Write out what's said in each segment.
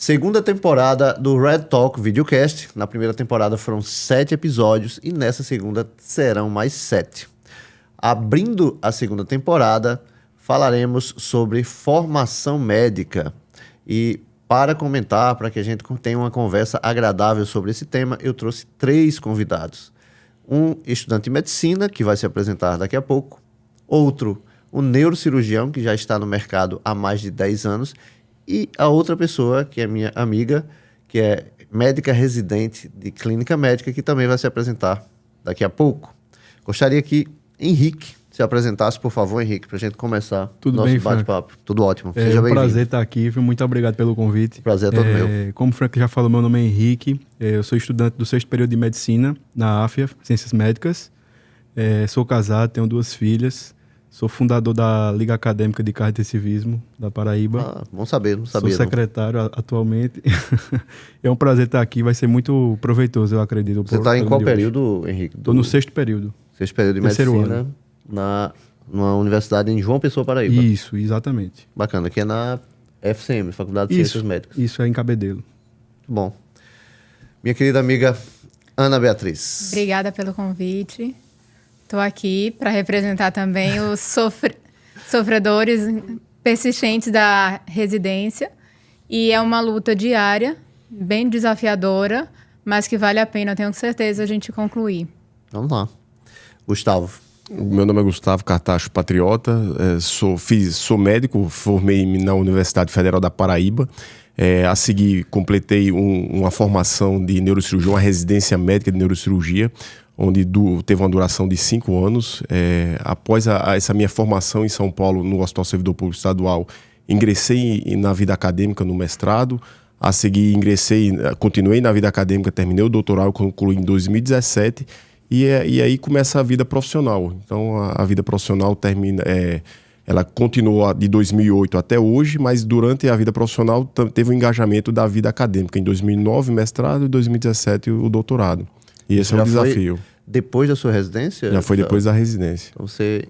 Segunda temporada do Red Talk Videocast. Na primeira temporada foram 7 episódios e nessa segunda serão mais 7. Abrindo a segunda temporada, falaremos sobre formação médica. E para comentar, para que a gente tenha uma conversa agradável sobre esse tema, eu trouxe 3 convidados. Um estudante de medicina, que vai se apresentar daqui a pouco. Outro, um neurocirurgião, que já está no mercado há mais de 10 anos. E a outra pessoa, que é minha amiga, que é médica residente de clínica médica, que também vai se apresentar daqui a pouco. Gostaria que Henrique se apresentasse, por favor, Henrique, para a gente começar Tudo nosso bate-papo. Tudo ótimo. Seja um bem-vindo. Prazer estar aqui, muito obrigado pelo convite. Prazer é todo meu. Como o Frank já falou, meu nome é Henrique, eu sou estudante do 6º período de Medicina na AFIA, Ciências Médicas. Sou casado, tenho 2 filhas. Sou fundador da Liga Acadêmica de Cardio-Intensivismo da Paraíba. Bom saber, não sabia. Sou secretário atualmente. É um prazer estar aqui, vai ser muito proveitoso, eu acredito. Você está em qual período, Henrique? Estou no 6º período. 6º período de Medicina, numa universidade em João Pessoa, Paraíba. Isso, exatamente. Bacana, que é na FCM, Faculdade de Ciências Médicas. Isso, é em Cabedelo. Bom. Minha querida amiga Ana Beatriz. Obrigada pelo convite. Estou aqui para representar também os sofredores persistentes da residência. E é uma luta diária, bem desafiadora, mas que vale a pena, eu tenho certeza, a gente concluir. Vamos lá. Gustavo. Meu nome é Gustavo Cartacho Patriota, sou médico, formei na Universidade Federal da Paraíba. A seguir, completei uma formação de neurocirurgia, uma residência médica de neurocirurgia, onde teve uma duração de 5 anos. Após essa minha formação em São Paulo, no Hospital Servidor Público Estadual, ingressei na vida acadêmica no mestrado. A seguir, continuei na vida acadêmica, terminei o doutorado, concluí em 2017. E aí começa a vida profissional. Então, a vida profissional ela continuou de 2008 até hoje, mas durante a vida profissional teve um engajamento da vida acadêmica. Em 2009, mestrado, e 2017, o doutorado. E esse é um desafio. Depois da sua residência? Já foi depois da residência. Então você,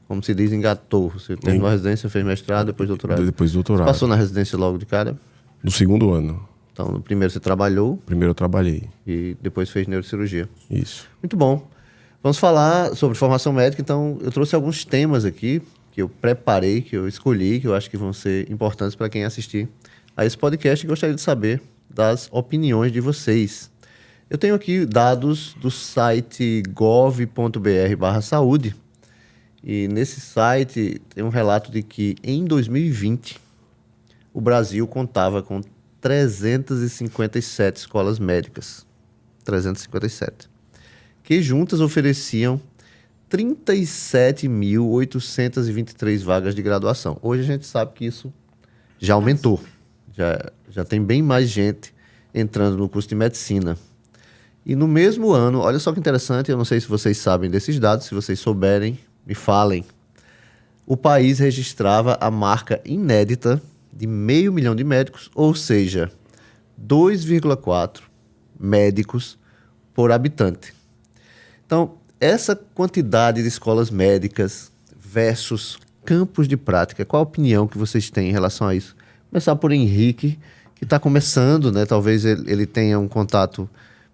como se diz, engatou. Você terminou a residência, fez mestrado, depois doutorado. Depois doutorado. Você passou na residência logo de cara? No 2º ano. Então, no primeiro você trabalhou. Primeiro eu trabalhei. E depois fez neurocirurgia. Isso. Muito bom. Vamos falar sobre formação médica. Então, eu trouxe alguns temas aqui que eu preparei, que eu escolhi, que eu acho que vão ser importantes para quem assistir a esse podcast e gostaria de saber das opiniões de vocês. Eu tenho aqui dados do site gov.br/saúde e nesse site tem um relato de que em 2020 o Brasil contava com 357 escolas médicas, 357, que juntas ofereciam 37.823 vagas de graduação. Hoje a gente sabe que isso já aumentou, já tem bem mais gente entrando no curso de medicina. E no mesmo ano, olha só que interessante, eu não sei se vocês sabem desses dados, se vocês souberem, me falem. O país registrava a marca inédita de 500 mil de médicos, ou seja, 2,4 médicos por habitante. Então, essa quantidade de escolas médicas versus campos de prática, qual a opinião que vocês têm em relação a isso? Começar por Henrique, que está começando, né? Talvez ele tenha um contato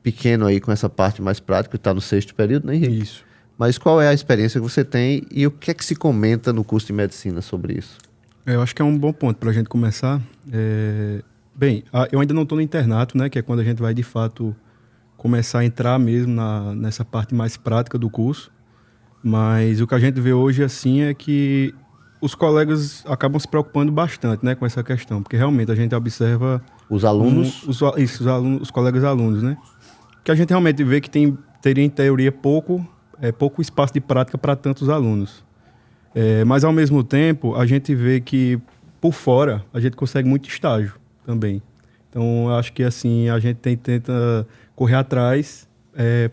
pequeno aí com essa parte mais prática, está no 6º período, né, Henrique? Isso. Mas qual é a experiência que você tem e o que é que se comenta no curso de medicina sobre isso? Eu acho que é um bom ponto para a gente começar. Bem, eu ainda não estou no internato, né, que é quando a gente vai, de fato, começar a entrar mesmo nessa parte mais prática do curso. Mas o que a gente vê hoje, assim, é que os colegas acabam se preocupando bastante, né, com essa questão, porque realmente a gente observa... Os alunos? Os colegas alunos, né? Que a gente realmente vê que teria, em teoria, pouco espaço de prática para tantos alunos. Mas, ao mesmo tempo, a gente vê que, por fora, a gente consegue muito estágio também. Então, eu acho que, assim, a gente tenta correr atrás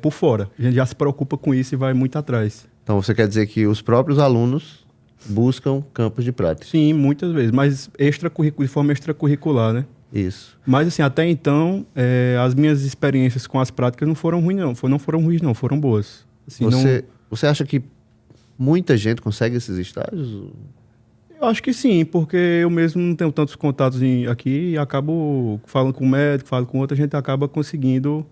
por fora. A gente já se preocupa com isso e vai muito atrás. Então, você quer dizer que os próprios alunos buscam campos de prática? Sim, muitas vezes, mas de forma extracurricular, né? Isso. Mas, assim, até então, as minhas experiências com as práticas não foram ruins, não. Foram boas. Assim, Você acha que muita gente consegue esses estágios? Eu acho que sim, porque eu mesmo não tenho tantos contatos aqui e acabo falando com o médico, falo com outro, a gente acaba conseguindo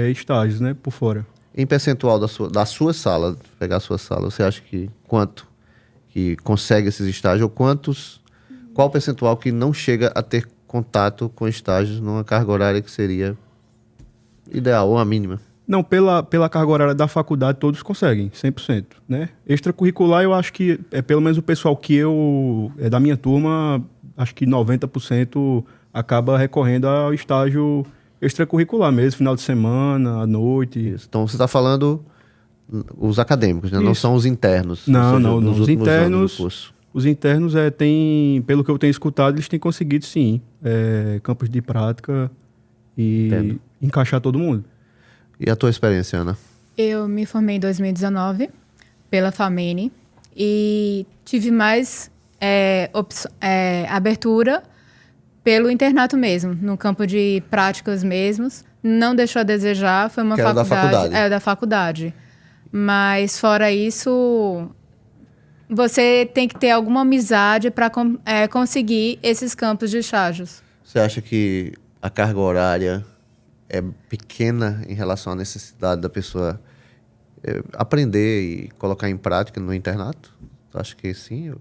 estágios, né, por fora. Em percentual da sua sala, pegar a sua sala, você acha que quanto que consegue esses estágios ou qual o percentual que não chega a ter contato com estágios numa carga horária que seria ideal ou a mínima? Não, pela carga horária da faculdade todos conseguem, 100%, né? Extracurricular eu acho que, pelo menos o pessoal que da minha turma, acho que 90% acaba recorrendo ao estágio extracurricular mesmo, final de semana, à noite. Isso. Então você está falando os acadêmicos, né? Não Isso. são os internos. Não, ou seja, nos os últimos anos internos, do curso. os internos pelo que eu tenho escutado, eles têm conseguido sim, campos de prática e Entendo. encaixar todo mundo. E a tua experiência, Ana? Eu me formei em 2019 pela FAMENE e tive mais abertura pelo internato mesmo, no campo de práticas mesmos. Não deixou a desejar, foi uma Que era da faculdade. da faculdade. Mas fora isso, você tem que ter alguma amizade para conseguir esses campos de estágios. Você acha que a carga horária é pequena em relação à necessidade da pessoa aprender e colocar em prática no internato? Acho que sim.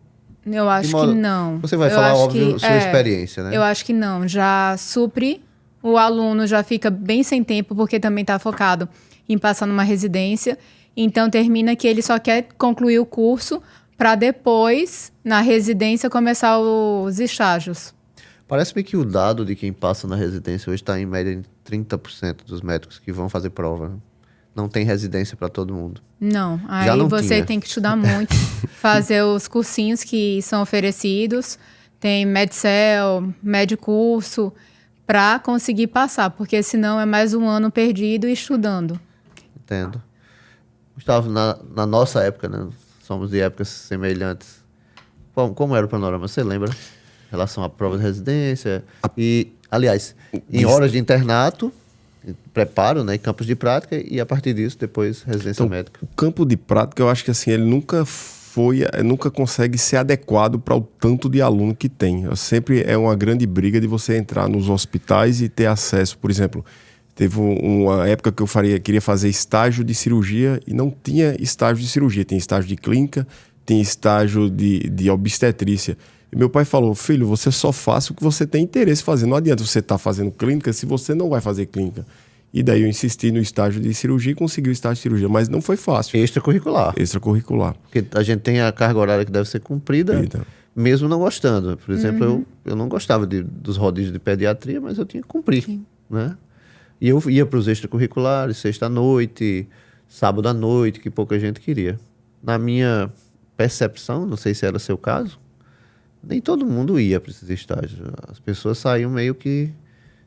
Eu acho que não. Você vai Eu falar, acho óbvio, que, sua experiência, né? Eu acho que não. Já supre, o aluno já fica bem sem tempo, porque também está focado em passar numa residência. Então, termina que ele só quer concluir o curso para depois, na residência, começar os estágios. Parece-me que o dado de quem passa na residência hoje está em média em 30% dos médicos que vão fazer prova. Né? Não tem residência para todo mundo. Não, aí Já não você tinha. tem que estudar muito, fazer os cursinhos que são oferecidos, tem Medcel, Medcurso, para conseguir passar, porque senão é mais um ano perdido estudando. Entendo. Gustavo, na nossa época, né? Somos de épocas semelhantes. Como era o panorama? Você lembra? Em relação à prova de residência. E, aliás, em horas de internato, preparo, né? Campos de prática e, a partir disso, depois residência médica. O campo de prática, eu acho que assim, ele nunca consegue ser adequado para o tanto de aluno que tem. Sempre é uma grande briga de você entrar nos hospitais e ter acesso. Por exemplo, teve uma época que eu queria fazer estágio de cirurgia e não tinha estágio de cirurgia. Tem estágio de clínica, tem estágio de obstetrícia. E meu pai falou, filho, você só faça o que você tem interesse em fazer. Não adianta você estar fazendo clínica se você não vai fazer clínica. E daí eu insisti no estágio de cirurgia e consegui o estágio de cirurgia, mas não foi fácil. Extracurricular. Extracurricular. Porque a gente tem a carga horária que deve ser cumprida, mesmo não gostando. Por exemplo, eu não gostava dos rodízios de pediatria, mas eu tinha que cumprir. Né? E eu ia para os extracurriculares, sexta-noite, sábado à noite, que pouca gente queria. Na minha percepção, não sei se era o seu caso, nem todo mundo ia para esses estágios. As pessoas saíam meio que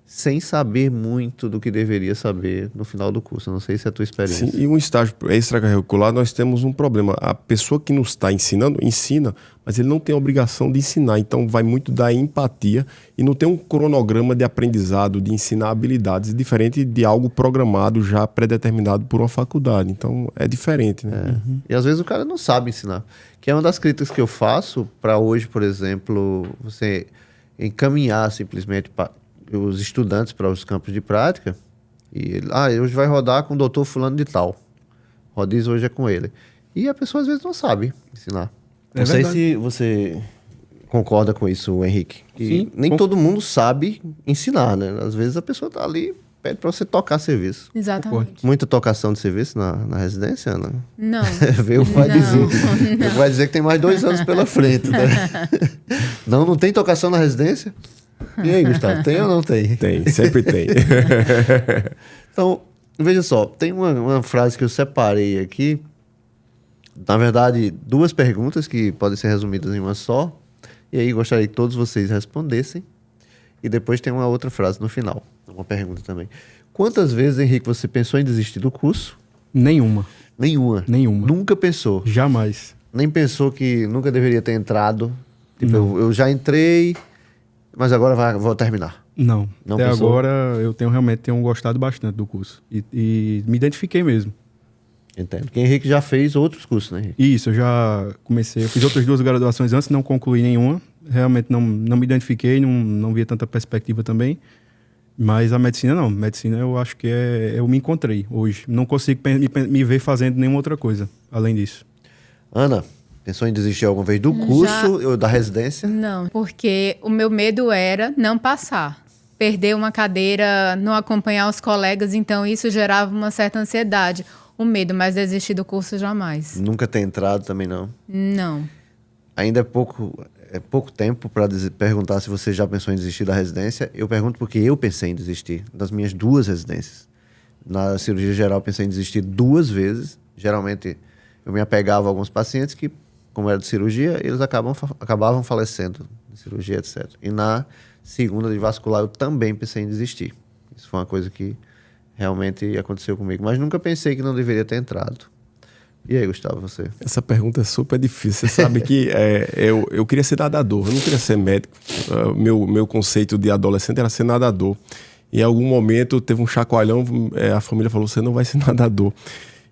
sem saber muito do que deveria saber no final do curso. Eu não sei se é a tua experiência. Sim, e um estágio extracurricular, nós temos um problema. A pessoa que nos está ensinando, ensina, mas ele não tem a obrigação de ensinar. Então, vai muito da empatia e não tem um cronograma de aprendizado, de ensinar habilidades, diferente de algo programado, já predeterminado por uma faculdade. Então, é diferente, né? E às vezes o cara não sabe ensinar. Que é uma das críticas que eu faço para hoje, por exemplo, você encaminhar simplesmente os estudantes para os campos de prática e hoje vai rodar com o doutor fulano de tal. Rodízio hoje é com ele. E a pessoa às vezes não sabe ensinar. Não sei se você concorda com isso, Henrique. Que Sim, nem todo mundo sabe ensinar, né? Às vezes a pessoa tá ali, pede para você tocar serviço. Exatamente. Muita tocação de serviço na residência, Ana? Não. Veio vai dizer que tem mais 2 anos pela frente, né? Não tem tocação na residência? E aí, Gustavo, tem ou não tem? Tem, sempre tem. Então, veja só, tem uma frase que eu separei aqui. Na verdade, 2 perguntas que podem ser resumidas em uma só. E aí, gostaria que todos vocês respondessem. E depois tem uma outra frase no final. Uma pergunta também. Quantas vezes, Henrique, você pensou em desistir do curso? Nenhuma. Nenhuma. Nunca pensou. Jamais. Nem pensou que nunca deveria ter entrado. Tipo, eu já entrei, mas agora vou terminar. Não. Até pensou? agora eu realmente tenho gostado bastante do curso. E me identifiquei mesmo. Entendo. Porque Henrique já fez outros cursos, né, Henrique? Isso, eu já comecei. Eu fiz outras 2 graduações antes, não concluí nenhuma. Realmente não me identifiquei, não via tanta perspectiva também. Mas a medicina não. Medicina eu acho que eu me encontrei hoje. Não consigo me ver fazendo nenhuma outra coisa além disso. Ana, pensou em desistir alguma vez do curso ou da residência? Não, porque o meu medo era não passar. Perder uma cadeira, não acompanhar os colegas, então isso gerava uma certa ansiedade. O medo, mas desistir do curso jamais. Nunca ter entrado também não? Não. Ainda é pouco tempo para perguntar se você já pensou em desistir da residência. Eu pergunto porque eu pensei em desistir das minhas 2 residências. Na cirurgia geral, eu pensei em desistir 2 vezes. Geralmente, eu me apegava a alguns pacientes que, como era de cirurgia, eles acabavam falecendo de cirurgia, etc. E na segunda de vascular, eu também pensei em desistir. Isso foi uma coisa que realmente aconteceu comigo. Mas nunca pensei que não deveria ter entrado. E aí, Gustavo, você? Essa pergunta é super difícil. Você sabe que eu queria ser nadador, eu não queria ser médico. Meu conceito de adolescente era ser nadador. E em algum momento teve um chacoalhão, a família falou, você não vai ser nadador.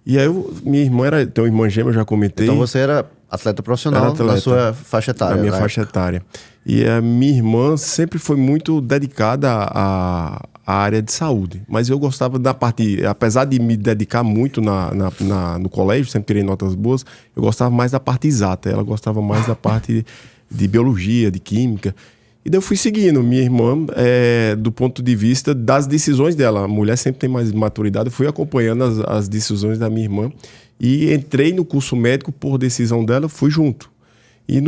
E aí minha irmã tem uma irmã gêmea, eu já comentei. Então você era atleta profissional na sua faixa etária. Na minha faixa etária. E a minha irmã sempre foi muito dedicada à área de saúde. Mas eu gostava da parte, apesar de me dedicar muito no colégio, sempre tirei notas boas, eu gostava mais da parte exata. Ela gostava mais da parte de biologia, de química. E daí eu fui seguindo minha irmã do ponto de vista das decisões dela. A mulher sempre tem mais maturidade. Eu fui acompanhando as decisões da minha irmã e entrei no curso médico por decisão dela, fui junto. E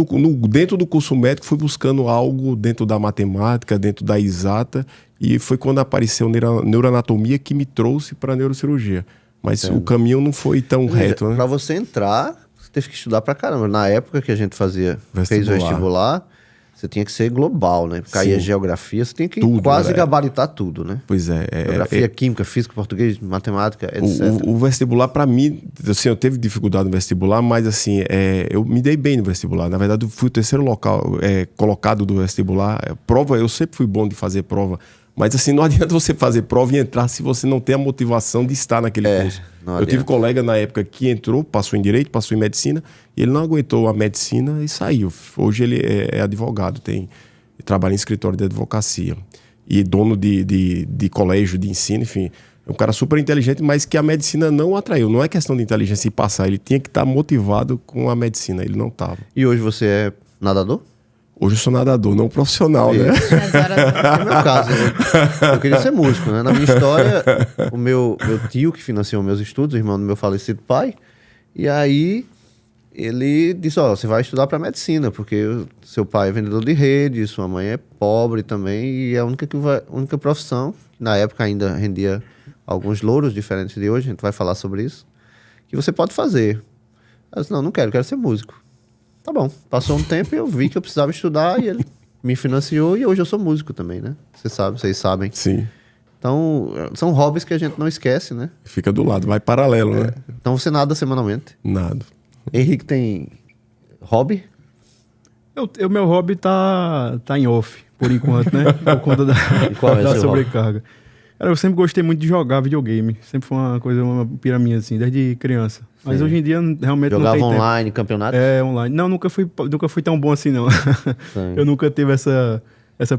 dentro do curso médico fui buscando algo dentro da matemática, dentro da exata, e foi quando apareceu neuroanatomia que me trouxe para a neurocirurgia. Mas o caminho não foi tão reto, né? Para você entrar, você teve que estudar pra caramba. Na época que a gente fez o vestibular, você tinha que ser global, né? Caía geografia, você tinha que tudo, quase gabaritar tudo, né? Pois é. Geografia, química, física, português, matemática, etc. O vestibular, para mim, assim, eu teve dificuldade no vestibular, mas assim, eu me dei bem no vestibular. Na verdade, eu fui o terceiro colocado do vestibular. Prova, eu sempre fui bom de fazer prova. Mas assim, não adianta você fazer prova e entrar se você não tem a motivação de estar naquele curso. Eu tive colega na época que entrou, passou em Direito, passou em Medicina, e ele não aguentou a Medicina e saiu. Hoje ele é advogado, trabalha em escritório de advocacia. E dono de colégio de ensino, enfim. É um cara super inteligente, mas que a Medicina não o atraiu. Não é questão de inteligência e passar, ele tinha que estar motivado com a Medicina, ele não estava. E hoje você é nadador? Hoje eu sou nadador, não profissional, né? No meu caso, eu queria ser músico, né? Na minha história, o meu tio que financiou meus estudos, o irmão do meu falecido pai, e aí ele disse, você vai estudar para medicina, porque seu pai é vendedor de rede, sua mãe é pobre também, e é a única profissão, que na época ainda rendia alguns louros diferentes de hoje, a gente vai falar sobre isso, que você pode fazer. Eu disse, não quero ser músico. Tá bom, passou um tempo e eu vi que eu precisava estudar e ele me financiou e hoje eu sou músico também, né? Vocês sabem. Sim. Então, são hobbies que a gente não esquece, né? Fica do lado, vai paralelo, né? Então você nada semanalmente? Nada. Henrique tem hobby? Meu hobby tá em off, por enquanto, né? Por conta da sobrecarga. Cara, eu sempre gostei muito de jogar videogame. Sempre foi uma pira minha, assim, desde criança. Mas hoje em dia, realmente jogava não tem online, tempo. campeonato? Online. Não, nunca fui tão bom assim, não. Eu nunca tive essa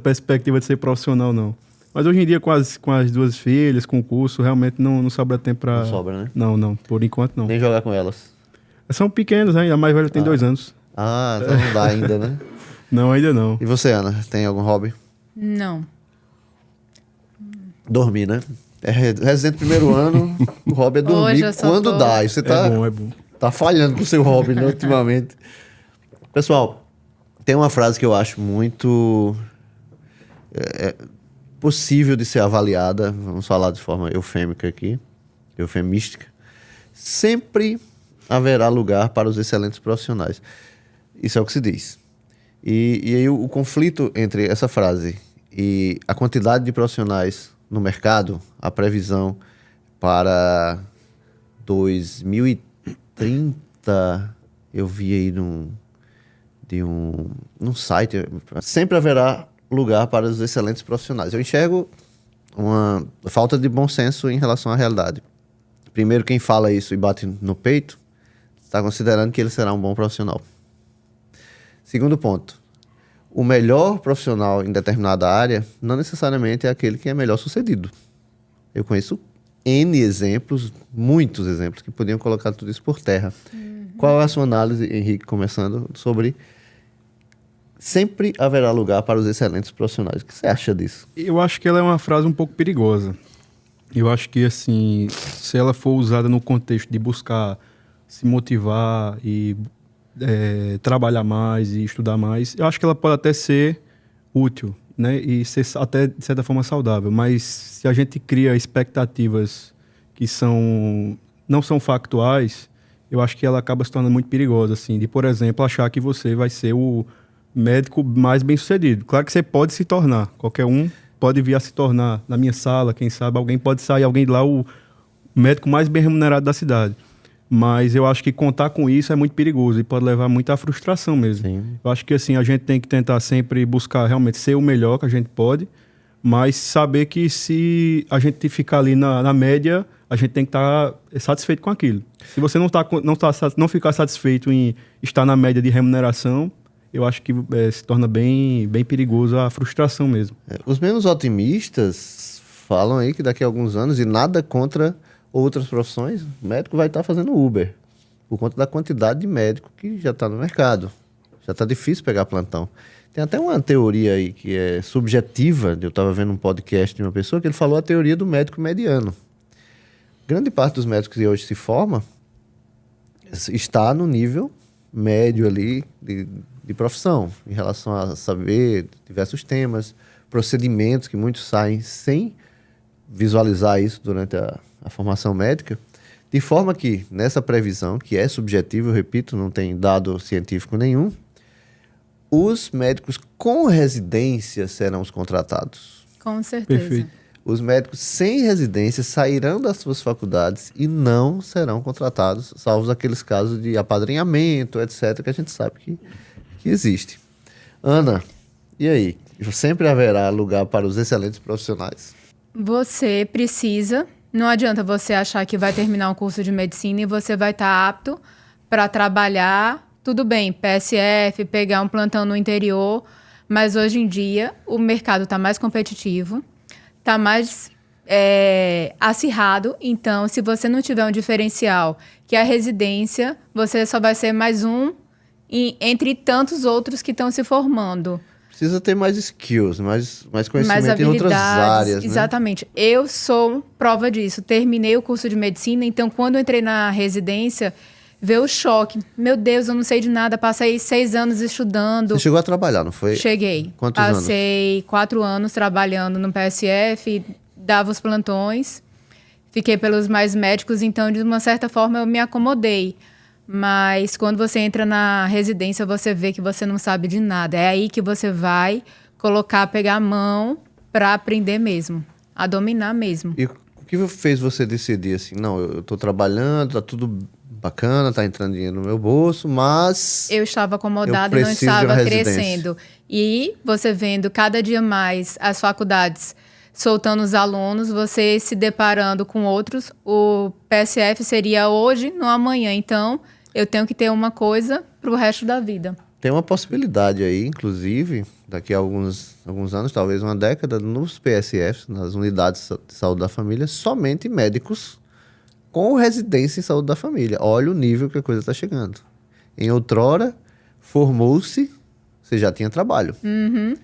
perspectiva de ser profissional, não. Mas hoje em dia, com as 2 filhas, com o curso, realmente não sobra tempo pra... Não sobra, né? Não. Por enquanto, não. Nem jogar com elas? São pequenas ainda. A mais velha tem 2 anos. Então não dá ainda, né? Não, ainda não. E você, Ana, tem algum hobby? Não. Dormir, né? Residente primeiro ano, o hobby é dormir quando dá. E você tá, é bom. Tá falhando com o seu hobby, né, ultimamente. Pessoal, tem uma frase que eu acho muito possível de ser avaliada. Vamos falar de forma eufêmica aqui. Eufemística. Sempre haverá lugar para os excelentes profissionais. Isso é o que se diz. E aí o conflito entre essa frase e a quantidade de profissionais no mercado, a previsão para 2030, eu vi aí num site, sempre haverá lugar para os excelentes profissionais. Eu enxergo uma falta de bom senso em relação à realidade. primeiro, quem fala isso e bate no peito, está considerando que ele será um bom profissional. Segundo ponto, o melhor profissional em determinada área não necessariamente é aquele que é melhor sucedido. Eu conheço N exemplos, muitos exemplos, que podiam colocar tudo isso por terra. Qual é a sua análise, Henrique, começando, sobre sempre haverá lugar para os excelentes profissionais? O que você acha disso? Eu acho que ela é uma frase um pouco perigosa. Eu acho que, assim, se ela for usada no contexto de buscar se motivar e trabalhar mais e estudar mais, eu acho que ela pode até ser útil, né? E ser até, de certa forma, saudável. Mas se a gente cria expectativas que não são factuais, eu acho que ela acaba se tornando muito perigosa, assim, de, por exemplo, achar que você vai ser o médico mais bem-sucedido. Claro que você pode se tornar, qualquer um pode vir a se tornar. Na minha sala, quem sabe, alguém pode sair, alguém de lá, o médico mais bem remunerado da cidade. Mas eu acho que contar com isso é muito perigoso e pode levar muito à frustração mesmo. Sim. Eu acho que, assim, a gente tem que tentar sempre buscar realmente ser o melhor que a gente pode, mas saber que se a gente ficar ali na média, a gente tem que estar satisfeito com aquilo. Se você não ficar satisfeito em estar na média de remuneração, eu acho que se torna bem, bem perigoso a frustração mesmo. Os menos otimistas falam aí que daqui a alguns anos, e nada contra outras profissões, o médico vai estar fazendo Uber, por conta da quantidade de médico que já está no mercado. Já está difícil pegar plantão. Tem até uma teoria aí que é subjetiva. Eu estava vendo um podcast de uma pessoa que ele falou a teoria do médico mediano. Grande parte dos médicos que hoje se forma está no nível médio ali de profissão, em relação a saber diversos temas, procedimentos que muitos saem sem visualizar isso durante a formação médica, de forma que, nessa previsão, que é subjetiva, eu repito, não tem dado científico nenhum, os médicos com residência serão os contratados. Com certeza. Perfeito. Os médicos sem residência sairão das suas faculdades e não serão contratados, salvo aqueles casos de apadrinhamento, etc., que a gente sabe que existe. Ana, e aí? Sempre haverá lugar para os excelentes profissionais? Você precisa, não adianta você achar que vai terminar um curso de medicina e você vai estar apto para trabalhar, tudo bem, PSF, pegar um plantão no interior, mas hoje em dia o mercado está mais competitivo, está mais acirrado, então se você não tiver um diferencial, que é a residência, você só vai ser mais um entre tantos outros que estão se formando. Precisa ter mais skills, mais conhecimento em outras áreas, né? Exatamente. Eu sou prova disso. Terminei o curso de medicina, então quando eu entrei na residência, veio o choque. Meu Deus, eu não sei de nada. Passei 6 anos estudando. Você chegou a trabalhar, não foi? Cheguei. Quantos anos? Passei 4 anos trabalhando no PSF, dava os plantões. Fiquei pelos mais médicos, então de uma certa forma eu me acomodei. Mas quando você entra na residência, você vê que você não sabe de nada. É aí que você vai pegar a mão para aprender mesmo, a dominar mesmo. E o que fez você decidir assim, não, eu estou trabalhando, tá tudo bacana, tá entrando dinheiro no meu bolso, mas eu estava acomodada e não estava crescendo. E você vendo cada dia mais as faculdades soltando os alunos, você se deparando com outros, o PSF seria hoje, não amanhã. Então, eu tenho que ter uma coisa para o resto da vida. Tem uma possibilidade aí, inclusive, daqui a alguns anos, talvez uma década, nos PSFs, nas unidades de saúde da família, somente médicos com residência em saúde da família. Olha o nível que a coisa está chegando. Em outrora, formou-se, você já tinha trabalho. Uhum.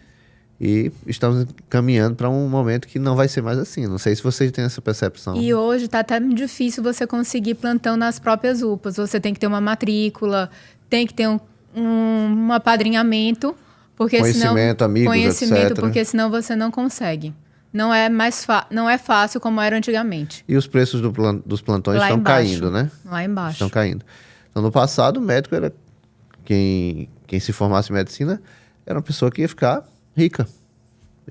E estamos caminhando para um momento que não vai ser mais assim. Não sei se vocês têm essa percepção. E hoje está até difícil você conseguir plantão nas próprias UPAs. Você tem que ter uma matrícula, tem que ter um apadrinhamento. Porque Conhecimento, amigos, etc. Porque senão você não consegue. Não é fácil como era antigamente. E os preços dos plantões estão caindo, né? Lá embaixo. Estão caindo. Então, no passado, o médico era... Quem se formasse em medicina era uma pessoa que ia ficar rica.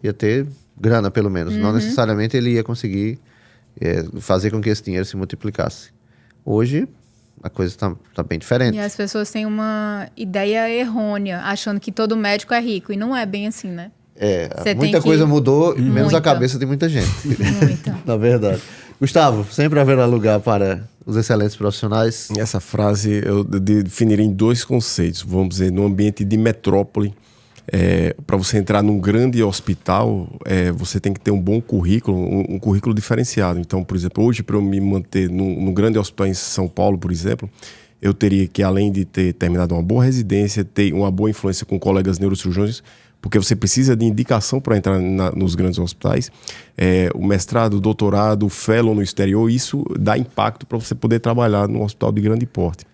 Ia ter grana, pelo menos. Não necessariamente ele ia conseguir fazer com que esse dinheiro se multiplicasse. Hoje, a coisa está bem diferente. E as pessoas têm uma ideia errônea, achando que todo médico é rico. E não é bem assim, né? Muita coisa mudou, menos a cabeça de muita gente. Muita. Na verdade. Gustavo, sempre haverá lugar para os excelentes profissionais. Essa frase eu definiria em dois conceitos. Vamos dizer, no ambiente de metrópole, para você entrar num grande hospital, você tem que ter um bom currículo, um currículo diferenciado. Então, por exemplo, hoje, para eu me manter num grande hospital em São Paulo, por exemplo, eu teria que, além de ter terminado uma boa residência, ter uma boa influência com colegas neurocirurgiões, porque você precisa de indicação para entrar nos grandes hospitais. O mestrado, o doutorado, o fellow no exterior, isso dá impacto para você poder trabalhar num hospital de grande porte.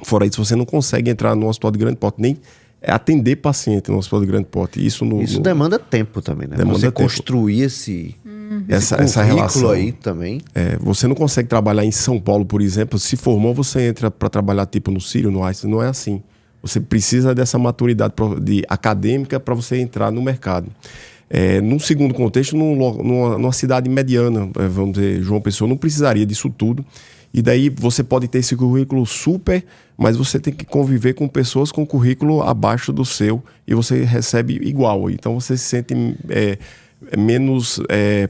Fora isso, você não consegue entrar num hospital de grande porte, nem atender paciente no hospital de grande porte. Isso demanda tempo também, né? Demanda você tempo. Construir esse essa relação aí também. Você não consegue trabalhar em São Paulo, por exemplo. Se formou, você entra para trabalhar tipo no Sírio, no Einstein. Não é assim. Você precisa dessa maturidade acadêmica para você entrar no mercado. Num segundo contexto, numa cidade mediana, vamos dizer, João Pessoa, não precisaria disso tudo. E daí você pode ter esse currículo super, mas você tem que conviver com pessoas com currículo abaixo do seu e você recebe igual. Então você se sente menos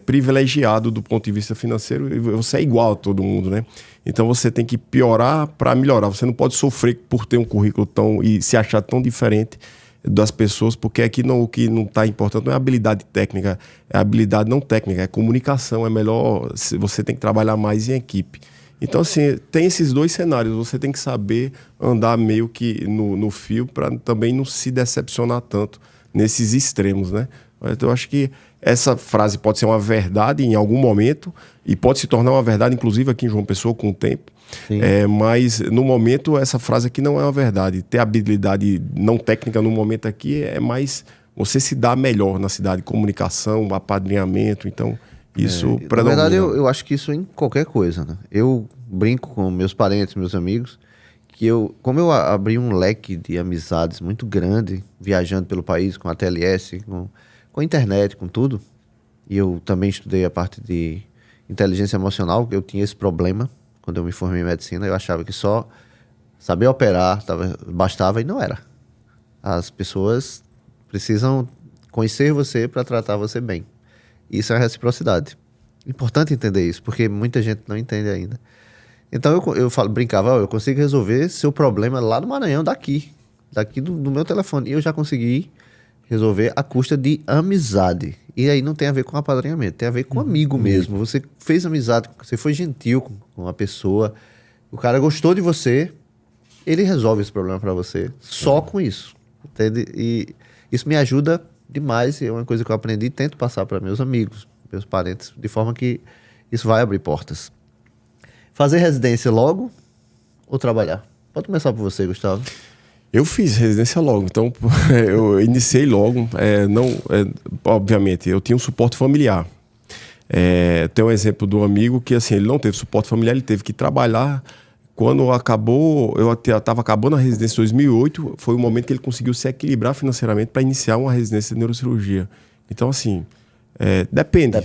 privilegiado do ponto de vista financeiro e você é igual a todo mundo, né? Então você tem que piorar para melhorar. Você não pode sofrer por ter um currículo e se achar tão diferente das pessoas, porque aqui o que não está importante não é habilidade técnica, é habilidade não técnica, é comunicação. É melhor, você tem que trabalhar mais em equipe. Então, assim, tem esses dois cenários. Você tem que saber andar meio que no fio para também não se decepcionar tanto nesses extremos, né? Então, eu acho que essa frase pode ser uma verdade em algum momento e pode se tornar uma verdade, inclusive aqui em João Pessoa, com o tempo. Mas, no momento, essa frase aqui não é uma verdade. Ter habilidade não técnica no momento aqui é mais você se dá melhor na cidade. Comunicação, apadrinhamento, então isso Na verdade, eu acho que isso em qualquer coisa, né? Eu brinco com meus parentes, meus amigos, que como eu abri um leque de amizades muito grande, viajando pelo país com a TLS, com a internet, com tudo, e eu também estudei a parte de inteligência emocional, que eu tinha esse problema quando eu me formei em medicina. Eu achava que só saber operar bastava e não era. As pessoas precisam conhecer você para tratar você bem. Isso é a reciprocidade. Importante entender isso, porque muita gente não entende ainda. Então brincava, eu consigo resolver seu problema lá no Maranhão, daqui do meu telefone. E eu já consegui resolver à custa de amizade. E aí não tem a ver com apadrinhamento, tem a ver com amigo mesmo. Você fez amizade, você foi gentil com a pessoa, o cara gostou de você, ele resolve esse problema para você só com isso. Entende? E isso me ajuda demais, é uma coisa que eu aprendi e tento passar para meus amigos, meus parentes, de forma que isso vai abrir portas. Fazer residência logo ou trabalhar? Pode começar por você, Gustavo. Eu fiz residência logo, então eu iniciei logo. Obviamente, eu tinha um suporte familiar. Tem um exemplo de um amigo que assim, ele não teve suporte familiar, ele teve que trabalhar. Quando eu estava acabando a residência em 2008, foi o momento que ele conseguiu se equilibrar financeiramente para iniciar uma residência de neurocirurgia. Então, assim, depende.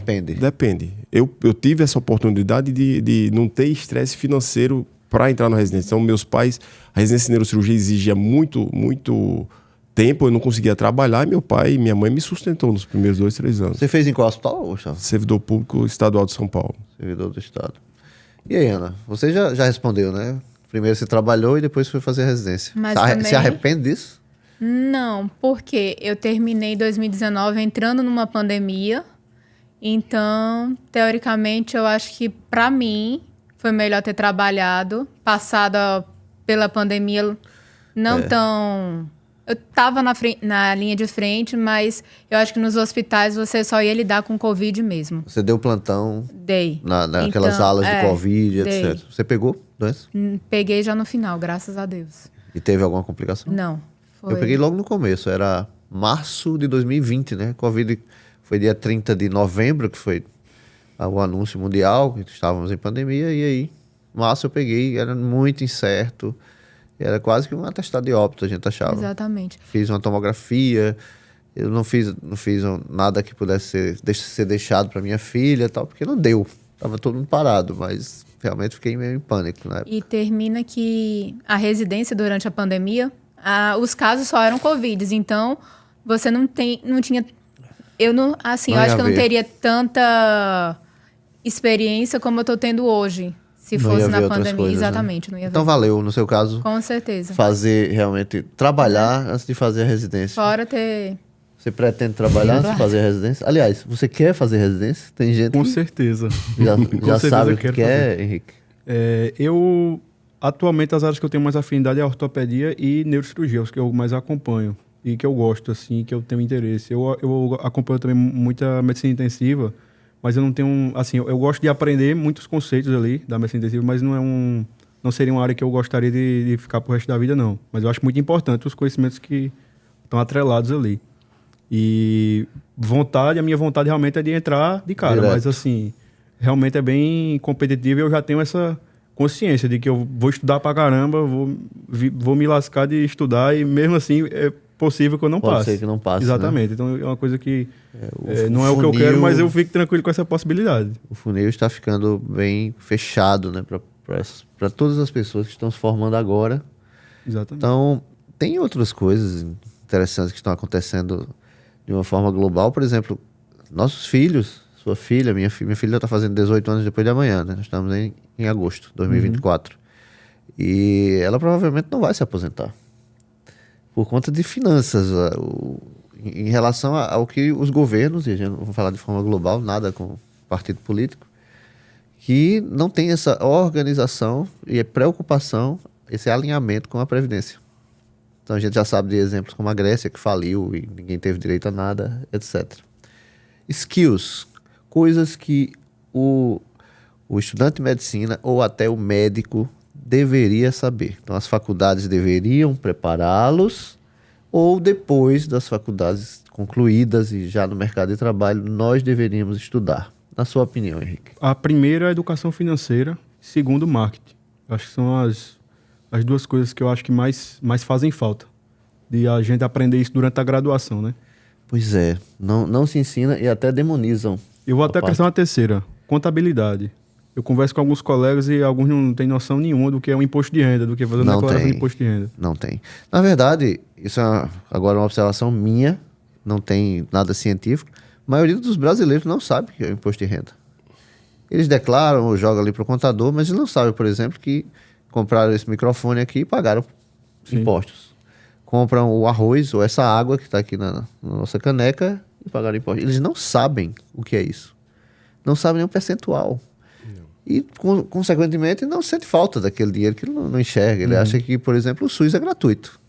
Eu tive essa oportunidade de não ter estresse financeiro para entrar na residência. Então, meus pais, a residência de neurocirurgia exigia muito, muito tempo, eu não conseguia trabalhar, e meu pai e minha mãe me sustentou nos primeiros 2, 3 anos. Você fez em qual hospital, Gustavo? Servidor Público Estadual de São Paulo. Servidor do Estado. E aí, Ana? Você já respondeu, né? Primeiro você trabalhou e depois foi fazer residência. Você arrepende disso? Não, porque eu terminei 2019 entrando numa pandemia. Então, teoricamente, eu acho que para mim foi melhor ter trabalhado, passado pela pandemia não tão... Eu estava na linha de frente, mas eu acho que nos hospitais você só ia lidar com Covid mesmo. Você deu plantão? Dei. Naquelas então, alas de Covid, dei. etc. Você pegou doença? Peguei já no final, graças a Deus. E teve alguma complicação? Não. Foi... Eu peguei logo no começo, era março de 2020, né? Covid foi dia 30 de novembro, que foi o anúncio mundial, que estávamos em pandemia, e aí, março eu peguei, era muito incerto. Era quase que um atestado de óbito, a gente achava. Exatamente. Fiz uma tomografia, eu não fiz nada que pudesse ser deixado para minha filha e tal, porque não deu. Tava todo mundo parado, mas realmente fiquei meio em pânico na época. E termina que a residência durante a pandemia, os casos só eram Covid, então você não tinha... Eu acho que eu não teria tanta experiência como eu estou tendo hoje. Se Não fosse ia na ver outras pandemia, coisas, né? exatamente, não ia ver. Então valeu, no seu caso, Com certeza. fazer realmente, trabalhar antes de fazer a residência. Fora ter... Você pretende trabalhar antes de fazer a residência? Aliás, você quer fazer residência? Tem gente Com que certeza. já certeza sabe o que quero quer, Henrique. Eu, atualmente, as áreas que eu tenho mais afinidade é a ortopedia e neurocirurgia, os que eu mais acompanho e que eu gosto, assim, que eu tenho interesse. Eu acompanho também muita medicina intensiva, mas eu não tenho, assim, eu gosto de aprender muitos conceitos ali da medicina intensiva, mas não seria uma área que eu gostaria de ficar pro resto da vida, não. Mas eu acho muito importante os conhecimentos que estão atrelados ali. E a minha vontade realmente é de entrar de cara, Direto. mas assim, realmente é bem competitivo e eu já tenho essa consciência de que eu vou estudar pra caramba, vou me lascar de estudar e mesmo assim é possível que eu não Pode passe. ser que não passe, Exatamente. Então é uma coisa que o não é o que eu funil- quero, mas eu fico tranquilo com essa possibilidade. O funil está ficando bem fechado, né, para todas as pessoas que estão se formando agora. Exatamente. Então, tem outras coisas interessantes que estão acontecendo de uma forma global. Por exemplo, nossos filhos, sua filha, minha filha já está fazendo 18 anos depois de amanhã, né? Nós estamos em agosto de 2024. E ela provavelmente não vai se aposentar. Por conta de finanças. Em relação ao que os governos, e a gente não vai falar de forma global, nada com partido político, que não tem essa organização e preocupação, esse alinhamento com a Previdência. Então a gente já sabe de exemplos como a Grécia, que faliu e ninguém teve direito a nada, etc. Skills, coisas que o estudante de medicina ou até o médico deveria saber. Então as faculdades deveriam prepará-los, ou depois das faculdades concluídas e já no mercado de trabalho, nós deveríamos estudar. Na sua opinião, Henrique? A primeira é a educação financeira, segundo, marketing. Acho que são as duas coisas que eu acho que mais fazem falta. De a gente aprender isso durante a graduação, né? Pois é, não se ensina e até demonizam. Eu vou até a parte. acrescentar uma terceira, contabilidade. Eu converso com alguns colegas e alguns não têm noção nenhuma do que é um imposto de renda, do que é fazer uma Não declaração tem. de imposto de renda. Não tem. Na verdade, isso é agora uma observação minha, não tem nada científico. A maioria dos brasileiros não sabe o que é o imposto de renda. Eles declaram ou jogam ali para o contador, mas eles não sabem, por exemplo, que compraram esse microfone aqui e pagaram Sim. impostos. Compram o arroz ou essa água que está aqui na nossa caneca e pagaram impostos. Eles não sabem o que é isso. Não sabem nem o percentual. E, consequentemente, não sente falta daquele dinheiro que ele não enxerga. Ele acha que, por exemplo, o SUS é gratuito.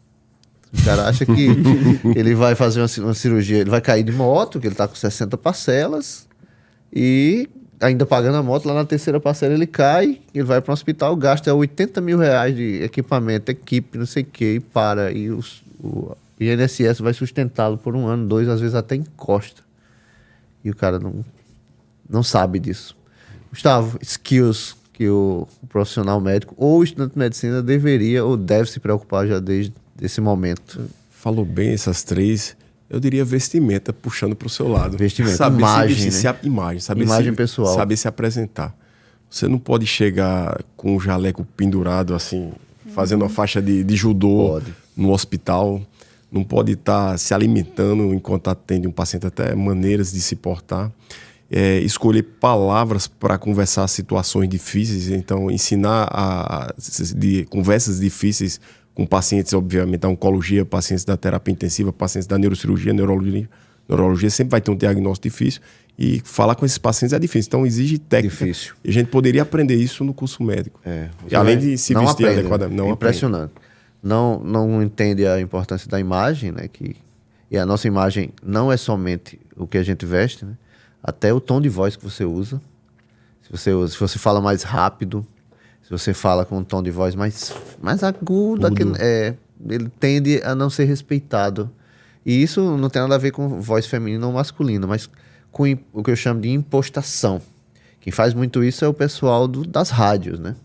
O cara acha que ele vai fazer uma cirurgia, ele vai cair de moto, que ele está com 60 parcelas, e ainda pagando a moto, lá na terceira parcela ele cai, ele vai para um hospital, gasta 80 mil reais de equipamento, equipe, não sei o que, e para. E o INSS vai sustentá-lo por 1 ano, 2, às vezes até encosta. E o cara não sabe disso. Gustavo, skills que o profissional médico ou o estudante de medicina deveria ou deve se preocupar já desde esse momento. Falou bem essas três. Eu diria vestimenta, puxando para o seu lado. Vestimenta, saber imagem, se vestir, né? Imagem pessoal. Saber se apresentar. Você não pode chegar com um jaleco pendurado, assim, fazendo uma faixa de judô Pode. no hospital. Não pode estar se alimentando enquanto atende um paciente, até maneiras de se portar. Escolher palavras para conversar situações difíceis, então ensinar de conversas difíceis com pacientes, obviamente, da oncologia, pacientes da terapia intensiva, pacientes da neurocirurgia, neurologia sempre vai ter um diagnóstico difícil e falar com esses pacientes é difícil, então exige técnica. Difícil. E a gente poderia aprender isso no curso médico. Você E além vai- de se não vestir aprende, adequadamente. né? Não É impressionante. Não entende a importância da imagem, né? E a nossa imagem não é somente o que a gente veste, né? Até o tom de voz que você usa. Se você fala mais rápido, se você fala com um tom de voz mais agudo, ele tende a não ser respeitado. E isso não tem nada a ver com voz feminina ou masculina, mas com o que eu chamo de impostação. Quem faz muito isso é o pessoal das rádios, né?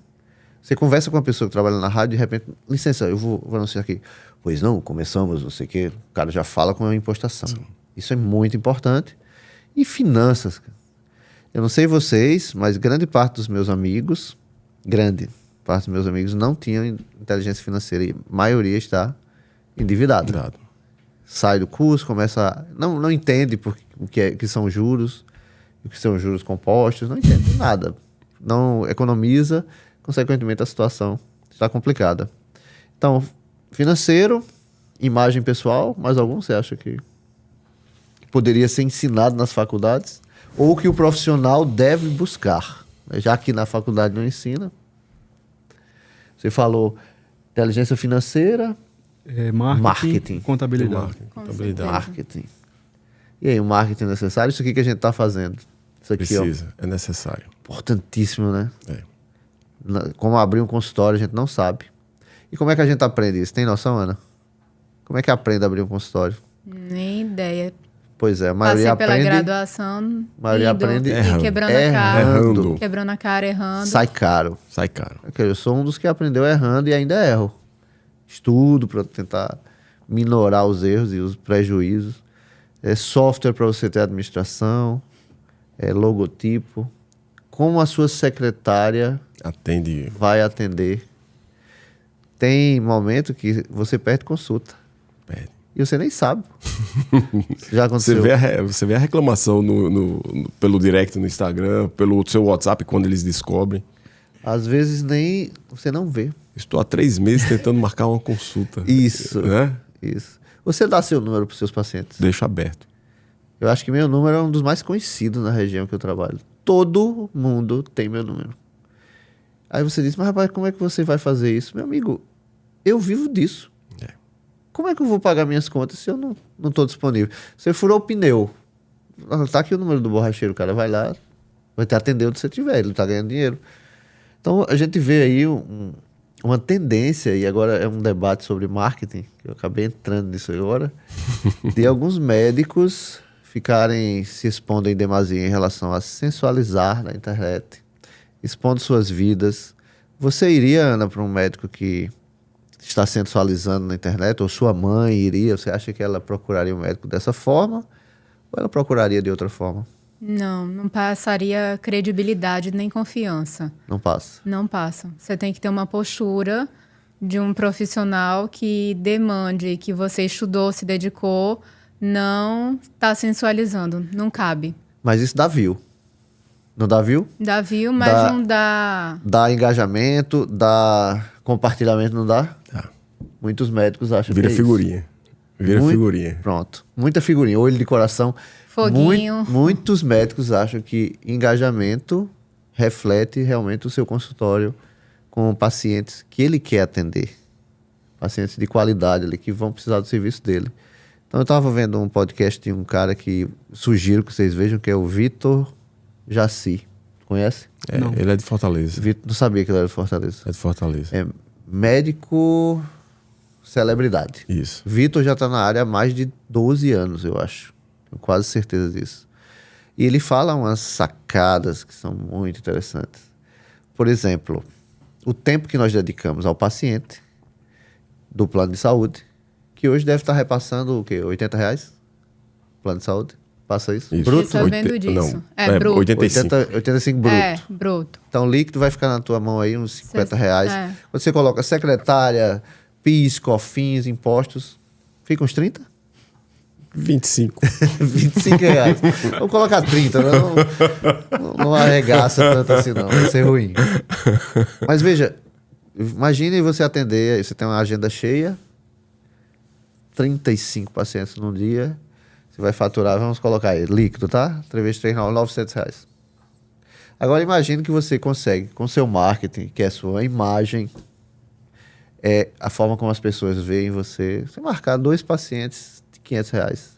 Você conversa com uma pessoa que trabalha na rádio e de repente, licença, eu vou anunciar aqui. Pois não, começamos, não sei o quê. O cara já fala com a impostação. Sim. Isso é muito importante. E finanças. Eu não sei vocês, mas grande parte dos meus amigos não tinham inteligência financeira e a maioria está endividada. Sai do curso, começa não entende o que são juros o que são juros compostos, não entende nada. Não economiza, consequentemente a situação está complicada. Então, financeiro, imagem pessoal, mais algum você acha que poderia ser ensinado nas faculdades? Ou que o profissional deve buscar, né? Já que na faculdade não ensina. Você falou inteligência financeira, marketing. Contabilidade. Contabilidade. marketing. E aí, o marketing é necessário? Isso aqui que a gente está fazendo. Isso aqui, Precisa, é necessário. importantíssimo, né? É. Como abrir um consultório, a gente não sabe. E como é que a gente aprende isso? Tem noção, Ana? Como é que aprende a abrir um consultório? Nem ideia. Pois é, a maioria Passei pela aprende, graduação, maioria indo aprende e quebrando a errando. cara. Errando. Quebrando a cara, errando. sai caro. Sai caro. Eu sou um dos que aprendeu errando e ainda erro. Estudo para tentar minorar os erros e os prejuízos. É software para você ter administração, é logotipo. Como a sua secretária Atende. vai atender. Tem momento que você perde consulta. Perde. E você nem sabe. Já Você aconteceu. você vê a reclamação pelo direct no Instagram, pelo seu WhatsApp, quando eles descobrem. Às vezes nem você não vê. Estou há 3 meses tentando marcar uma consulta. Isso. Né? Isso. Você dá seu número para os seus pacientes? Deixa aberto. Eu acho que meu número é um dos mais conhecidos na região que eu trabalho. Todo mundo tem meu número. Aí você diz, mas rapaz, como é que você vai fazer isso? Meu amigo, eu vivo disso. É. Como é que eu vou pagar minhas contas se eu não estou disponível? Você furou o pneu. Tá aqui o número do borracheiro, o cara vai lá, vai te atender onde você estiver, ele tá ganhando dinheiro. Então a gente vê aí uma tendência, e agora é um debate sobre marketing, que eu acabei entrando nisso agora, de alguns médicos ficarem se expondo em demasia em relação a sensualizar na internet, expondo suas vidas. Você iria, Ana, para um médico que está sensualizando na internet, ou sua mãe iria? Você acha que ela procuraria um médico dessa forma, ou ela procuraria de outra forma? Não passaria credibilidade nem confiança. Não passa. Não passa. Você tem que ter uma postura de um profissional que demande que você estudou, se dedicou, não está sensualizando. Não cabe. Mas isso dá view. Não dá view? Dá view, mas Dá- não dá... Dá engajamento, dá compartilhamento, não dá? Tá. Muitos médicos acham Vira que é figurinha. Vira Muito- figurinha. Pronto. Muita figurinha. Olho de coração. Foguinho. Muitos médicos acham que engajamento reflete realmente o seu consultório com pacientes que ele quer atender. Pacientes de qualidade ali, que vão precisar do serviço dele. Então eu estava vendo um podcast de um cara que sugiro que vocês vejam, que é o Vitor Jaci. Conhece? É, ele é de Fortaleza. Vitor, não sabia que ele era de Fortaleza. É de Fortaleza. É médico celebridade. Isso. Vitor já está na área há mais de 12 anos, eu acho. Tenho quase certeza disso. E ele fala umas sacadas que são muito interessantes. Por exemplo, o tempo que nós dedicamos ao paciente do plano de saúde, que hoje deve estar repassando o quê? R$80? Plano de saúde? Passa isso? Isso. Bruto? Fiquei sabendo disso. Não, É bruto. 85. 85 bruto. É, bruto. Então, líquido vai ficar na tua mão aí uns R$50. É. Quando você coloca secretária, PIS, COFINS, impostos, fica uns 30? 25. R$25. Vamos colocar 30, né? Não arregaça tanto assim não, vai ser ruim. Mas veja, imagine você atender, você tem uma agenda cheia, 35 pacientes num dia, você vai faturar, vamos colocar aí, líquido, tá? 3 vezes 3, R$900. Agora imagine que você consegue, com seu marketing, que é a sua imagem, é a forma como as pessoas veem você marcar 2 pacientes de R$500.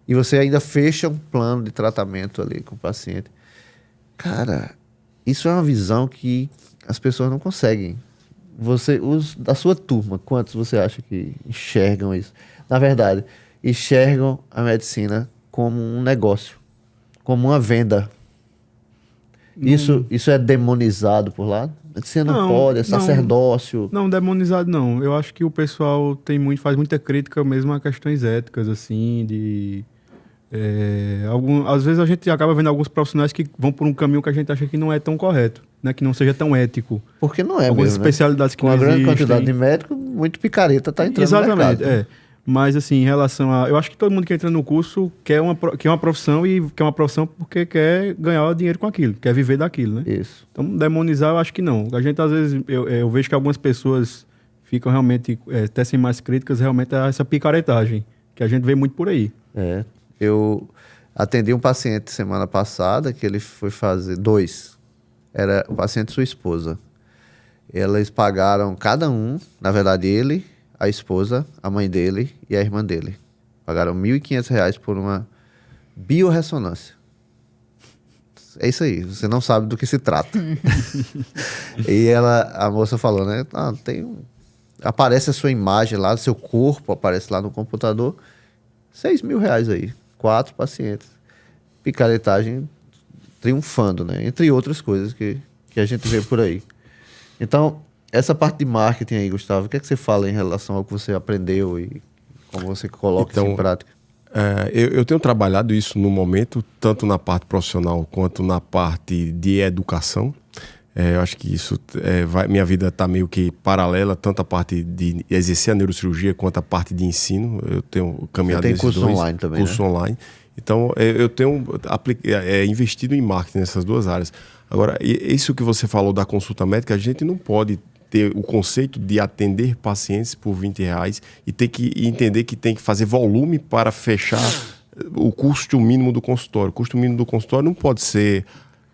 E você ainda fecha um plano de tratamento ali com o paciente. Cara, isso é uma visão que as pessoas não conseguem. Da sua turma, quantos você acha que enxergam isso? Na verdade, enxergam a medicina como um negócio, como uma venda. Isso é demonizado por lá? Você não pode, é sacerdócio. Não, demonizado não. Eu acho que o pessoal faz muita crítica mesmo a questões éticas, assim, de... às vezes a gente acaba vendo alguns profissionais que vão por um caminho que a gente acha que não é tão correto, né? Que não seja tão ético. Porque não é Algumas mesmo, né? especialidades que Com não a grande existem. quantidade de médicos, muito picareta está entrando no Exatamente, mercado. é. Mas, assim, em relação a... Eu acho que todo mundo que entra no curso quer uma profissão e quer uma profissão porque quer ganhar dinheiro com aquilo, quer viver daquilo, né? Isso. Então, demonizar, eu acho que não. A gente, às vezes, eu vejo que algumas pessoas ficam realmente, tecem mais críticas realmente a essa picaretagem, que a gente vê muito por aí. Eu atendi um paciente semana passada que ele foi fazer 2. Era o paciente e sua esposa. Eles pagaram cada um, na verdade ele, a esposa, a mãe dele e a irmã dele. Pagaram R$1.500 por uma biorressonância. É isso aí, você não sabe do que se trata. E a moça falou, né? Aparece a sua imagem lá, seu corpo aparece lá no computador. R$6.000 aí, 4 pacientes. Picaretagem triunfando, né? Entre outras coisas que a gente vê por aí. Então, essa parte de marketing aí, Gustavo, o que é que você fala em relação ao que você aprendeu e como você coloca isso em prática? Eu tenho trabalhado isso no momento, tanto na parte profissional quanto na parte de educação. Eu acho que isso minha vida está meio que paralela, tanto a parte de exercer a neurocirurgia quanto a parte de ensino. Eu tenho caminhado nesses dois. Você tem curso online também, curso né? online. Então, eu tenho investido em marketing nessas duas áreas. Agora, isso que você falou da consulta médica, a gente não pode ter o conceito de atender pacientes por R$20 e ter que entender que tem que fazer volume para fechar o custo mínimo do consultório. O custo mínimo do consultório não pode ser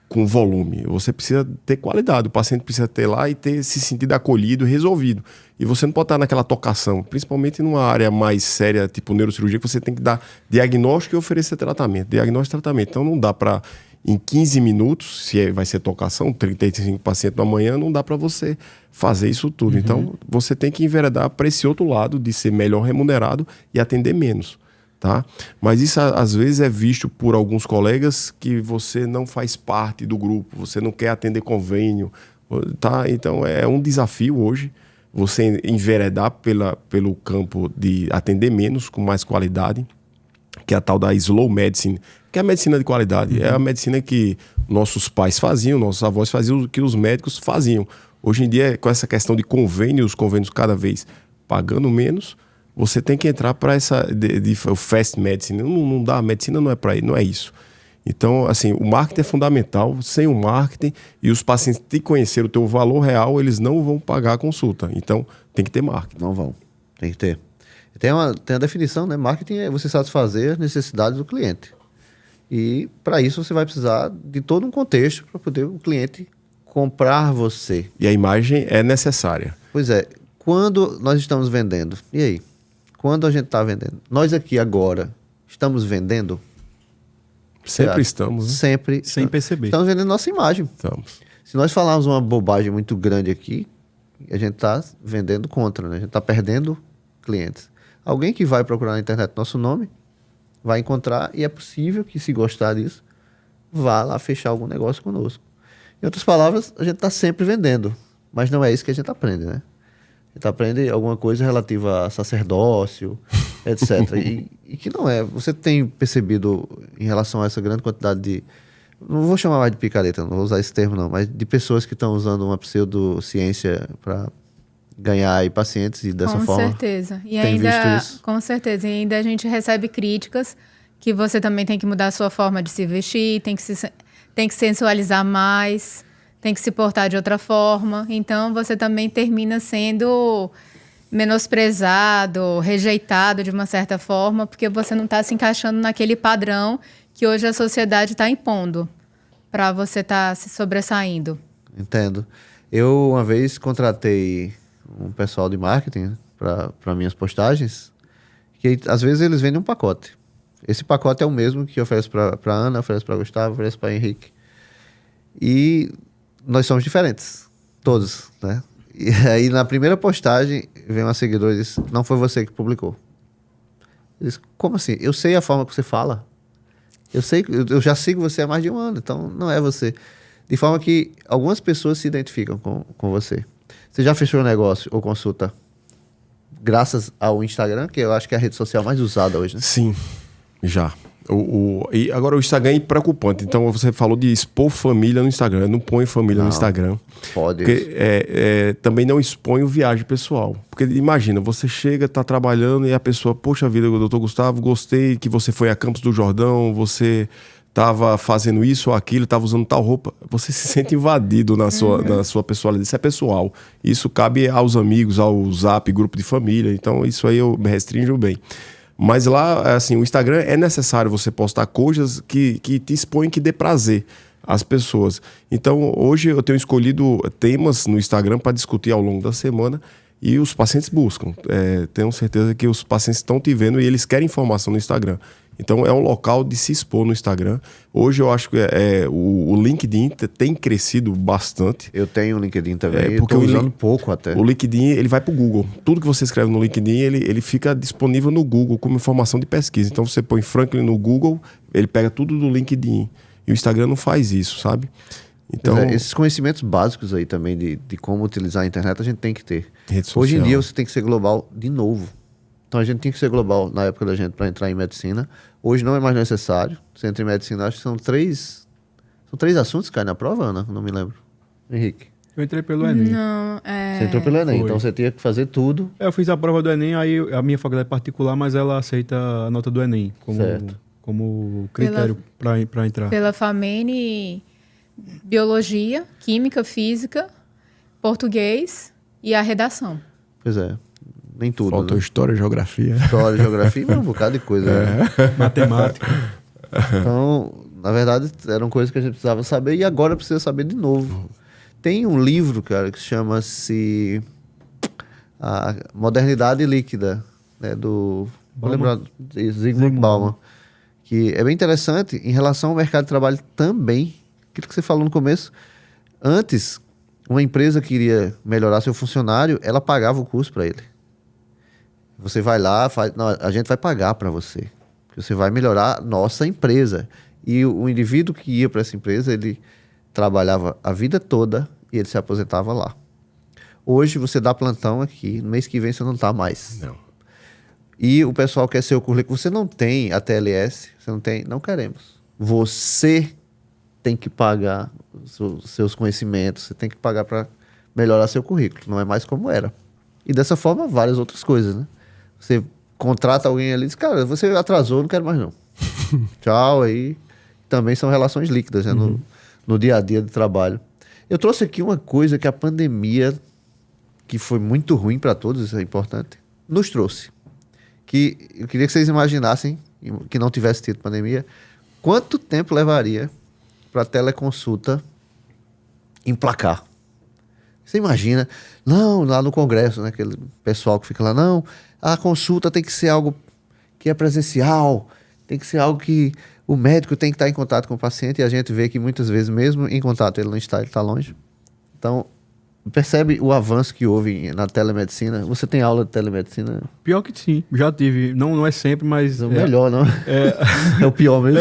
com volume. Você precisa ter qualidade. O paciente precisa ter lá e ter se sentido acolhido, resolvido. E você não pode estar naquela tocação, principalmente numa área mais séria, tipo neurocirurgia, que você tem que dar diagnóstico e oferecer tratamento. Diagnóstico e tratamento. Então não dá para, em 15 minutos, se vai ser tocação, 35 pacientes da manhã, não dá para você fazer isso tudo. Então você tem que enveredar para esse outro lado de ser melhor remunerado e atender menos. Tá? Mas isso às vezes é visto por alguns colegas que você não faz parte do grupo, você não quer atender convênio, tá? Então é um desafio hoje você enveredar pelo campo de atender menos, com mais qualidade, que é a tal da slow medicine, que é a medicina de qualidade. É a medicina que nossos pais faziam, nossos avós faziam, o que os médicos faziam. Hoje em dia, com essa questão de os convênios cada vez pagando menos, você tem que entrar para essa o fast medicine. Não dá, a medicina não é para não é isso. Então, assim, o marketing é fundamental. Sem o marketing e os pacientes te conhecer o teu valor real, eles não vão pagar a consulta. Então, tem que ter marketing. Não vão, tem que ter. Tem a definição, né? Marketing é você satisfazer as necessidades do cliente. E para isso você vai precisar de todo um contexto para poder o cliente comprar você. E a imagem é necessária. Pois é, quando nós estamos vendendo, e aí? Quando a gente está vendendo? Nós aqui agora estamos vendendo? Sempre estamos, né? Sempre. Sem perceber. Estamos vendendo nossa imagem. Estamos. Se nós falarmos uma bobagem muito grande aqui, a gente está vendendo contra, né? A gente está perdendo clientes. Alguém que vai procurar na internet nosso nome, vai encontrar, e é possível que, se gostar disso, vá lá fechar algum negócio conosco. Em outras palavras, a gente está sempre vendendo, mas não é isso que a gente aprende, né? A gente aprende alguma coisa relativa a sacerdócio, etc. e que não é. Você tem percebido, em relação a essa grande quantidade de... Não vou chamar mais de picareta, não vou usar esse termo não, mas de pessoas que estão usando uma pseudociência para ganhar aí pacientes e dessa forma... Com certeza. E tem visto ainda, isso? com certeza. E ainda a gente recebe críticas que você também tem que mudar a sua forma de se vestir, tem que sensualizar mais, tem que se portar de outra forma. Então, você também termina sendo menosprezado, rejeitado de uma certa forma, porque você não está se encaixando naquele padrão que hoje a sociedade está impondo para você estar se sobressaindo. Entendo. Eu, uma vez, contratei um pessoal de marketing para minhas postagens, que às vezes eles vendem um pacote. Esse pacote é o mesmo que eu ofereço para Ana, ofereço para Gustavo, ofereço para Henrique. E nós somos diferentes, todos, né? E aí, na primeira postagem, vem uma seguidora e diz: não foi você que publicou. Eu disse: como assim? Eu sei a forma que você fala. Eu já sigo você há mais de um ano, então não é você. De forma que algumas pessoas se identificam com você. Você já fechou negócio ou consulta graças ao Instagram, que eu acho que é a rede social mais usada hoje, né? Sim, já. E agora o Instagram é preocupante. Então você falou de expor família no Instagram. Não põe família no Instagram. Pode. Porque também não expõe o viagem pessoal. Porque imagina, você chega, tá trabalhando e a pessoa, poxa vida, doutor Gustavo, gostei que você foi a Campos do Jordão, você tava fazendo isso ou aquilo, tava usando tal roupa. Você se sente invadido na sua pessoalidade. Isso é pessoal. Isso cabe aos amigos, ao Zap, grupo de família. Então isso aí eu me restringo bem. Mas lá, assim, o Instagram é necessário você postar coisas que te expõem, que dê prazer às pessoas. Então, hoje eu tenho escolhido temas no Instagram para discutir ao longo da semana e os pacientes buscam. Tenho certeza que os pacientes estão te vendo e eles querem informação no Instagram. Então, é um local de se expor no Instagram. Hoje eu acho que o LinkedIn tem crescido bastante. Eu tenho o LinkedIn também, porque estou usando pouco até. O LinkedIn, ele vai para o Google. Tudo que você escreve no LinkedIn, ele fica disponível no Google como informação de pesquisa. Então, você põe Franklin no Google, ele pega tudo do LinkedIn. E o Instagram não faz isso, sabe? Então, esses conhecimentos básicos aí também de como utilizar a internet, a gente tem que ter. Rede social. Hoje em dia, você tem que ser global de novo. Então, a gente tinha que ser global na época da gente para entrar em medicina. Hoje não é mais necessário. Você entra em medicina, acho que são três assuntos que caem na prova, Ana? Não me lembro. Henrique. Eu entrei pelo Enem. Não, Você entrou pelo Enem, Foi. então você tinha que fazer tudo. Eu fiz a prova do Enem, aí a minha faculdade é particular, mas ela aceita a nota do Enem Certo. como critério para entrar. pela FAMENE, biologia, química, física, português e a redação. Pois é, nem tudo. faltou Né? história, geografia. História, geografia, mas um bocado de coisa. Né? Matemática. Então, na verdade, eram coisas que a gente precisava saber e agora precisa saber de novo. Tem um livro, cara, que chama-se A Modernidade Líquida, né, do... Vou lembrar, Zygmunt Bauman. Que é bem interessante em relação ao mercado de trabalho também. Aquilo que você falou no começo. Antes, uma empresa queria melhorar seu funcionário, ela pagava o curso para ele. Você vai lá, não, a gente vai pagar para você. Você vai melhorar a nossa empresa. E o indivíduo que ia para essa empresa, ele trabalhava a vida toda e ele se aposentava lá. Hoje você dá plantão aqui, no mês que vem você não está mais. Não. E o pessoal quer ser o currículo. Você não tem a TLS, você não tem, não queremos. Você tem que pagar os seus conhecimentos, você tem que pagar para melhorar seu currículo. Não é mais como era. E dessa forma, várias outras coisas, né? Você contrata alguém ali e diz, cara, você atrasou, não quero mais não. Tchau, aí. Também são relações líquidas, né? No dia a dia do trabalho. Eu trouxe aqui uma coisa que a pandemia, que foi muito ruim para todos, isso é importante, nos trouxe. Que eu queria que vocês imaginassem, que não tivesse tido pandemia, quanto tempo levaria para a teleconsulta emplacar. Você imagina, não, lá no Congresso, né, aquele pessoal que fica lá, não, a consulta tem que ser algo que é presencial, tem que ser algo que o médico tem que estar em contato com o paciente, e a gente vê que muitas vezes, mesmo em contato, ele não está, ele está longe. Então, percebe o avanço que houve na telemedicina? Você tem aula de telemedicina? Pior que sim, já tive. Não é sempre, mas... É o melhor, não? É o pior mesmo.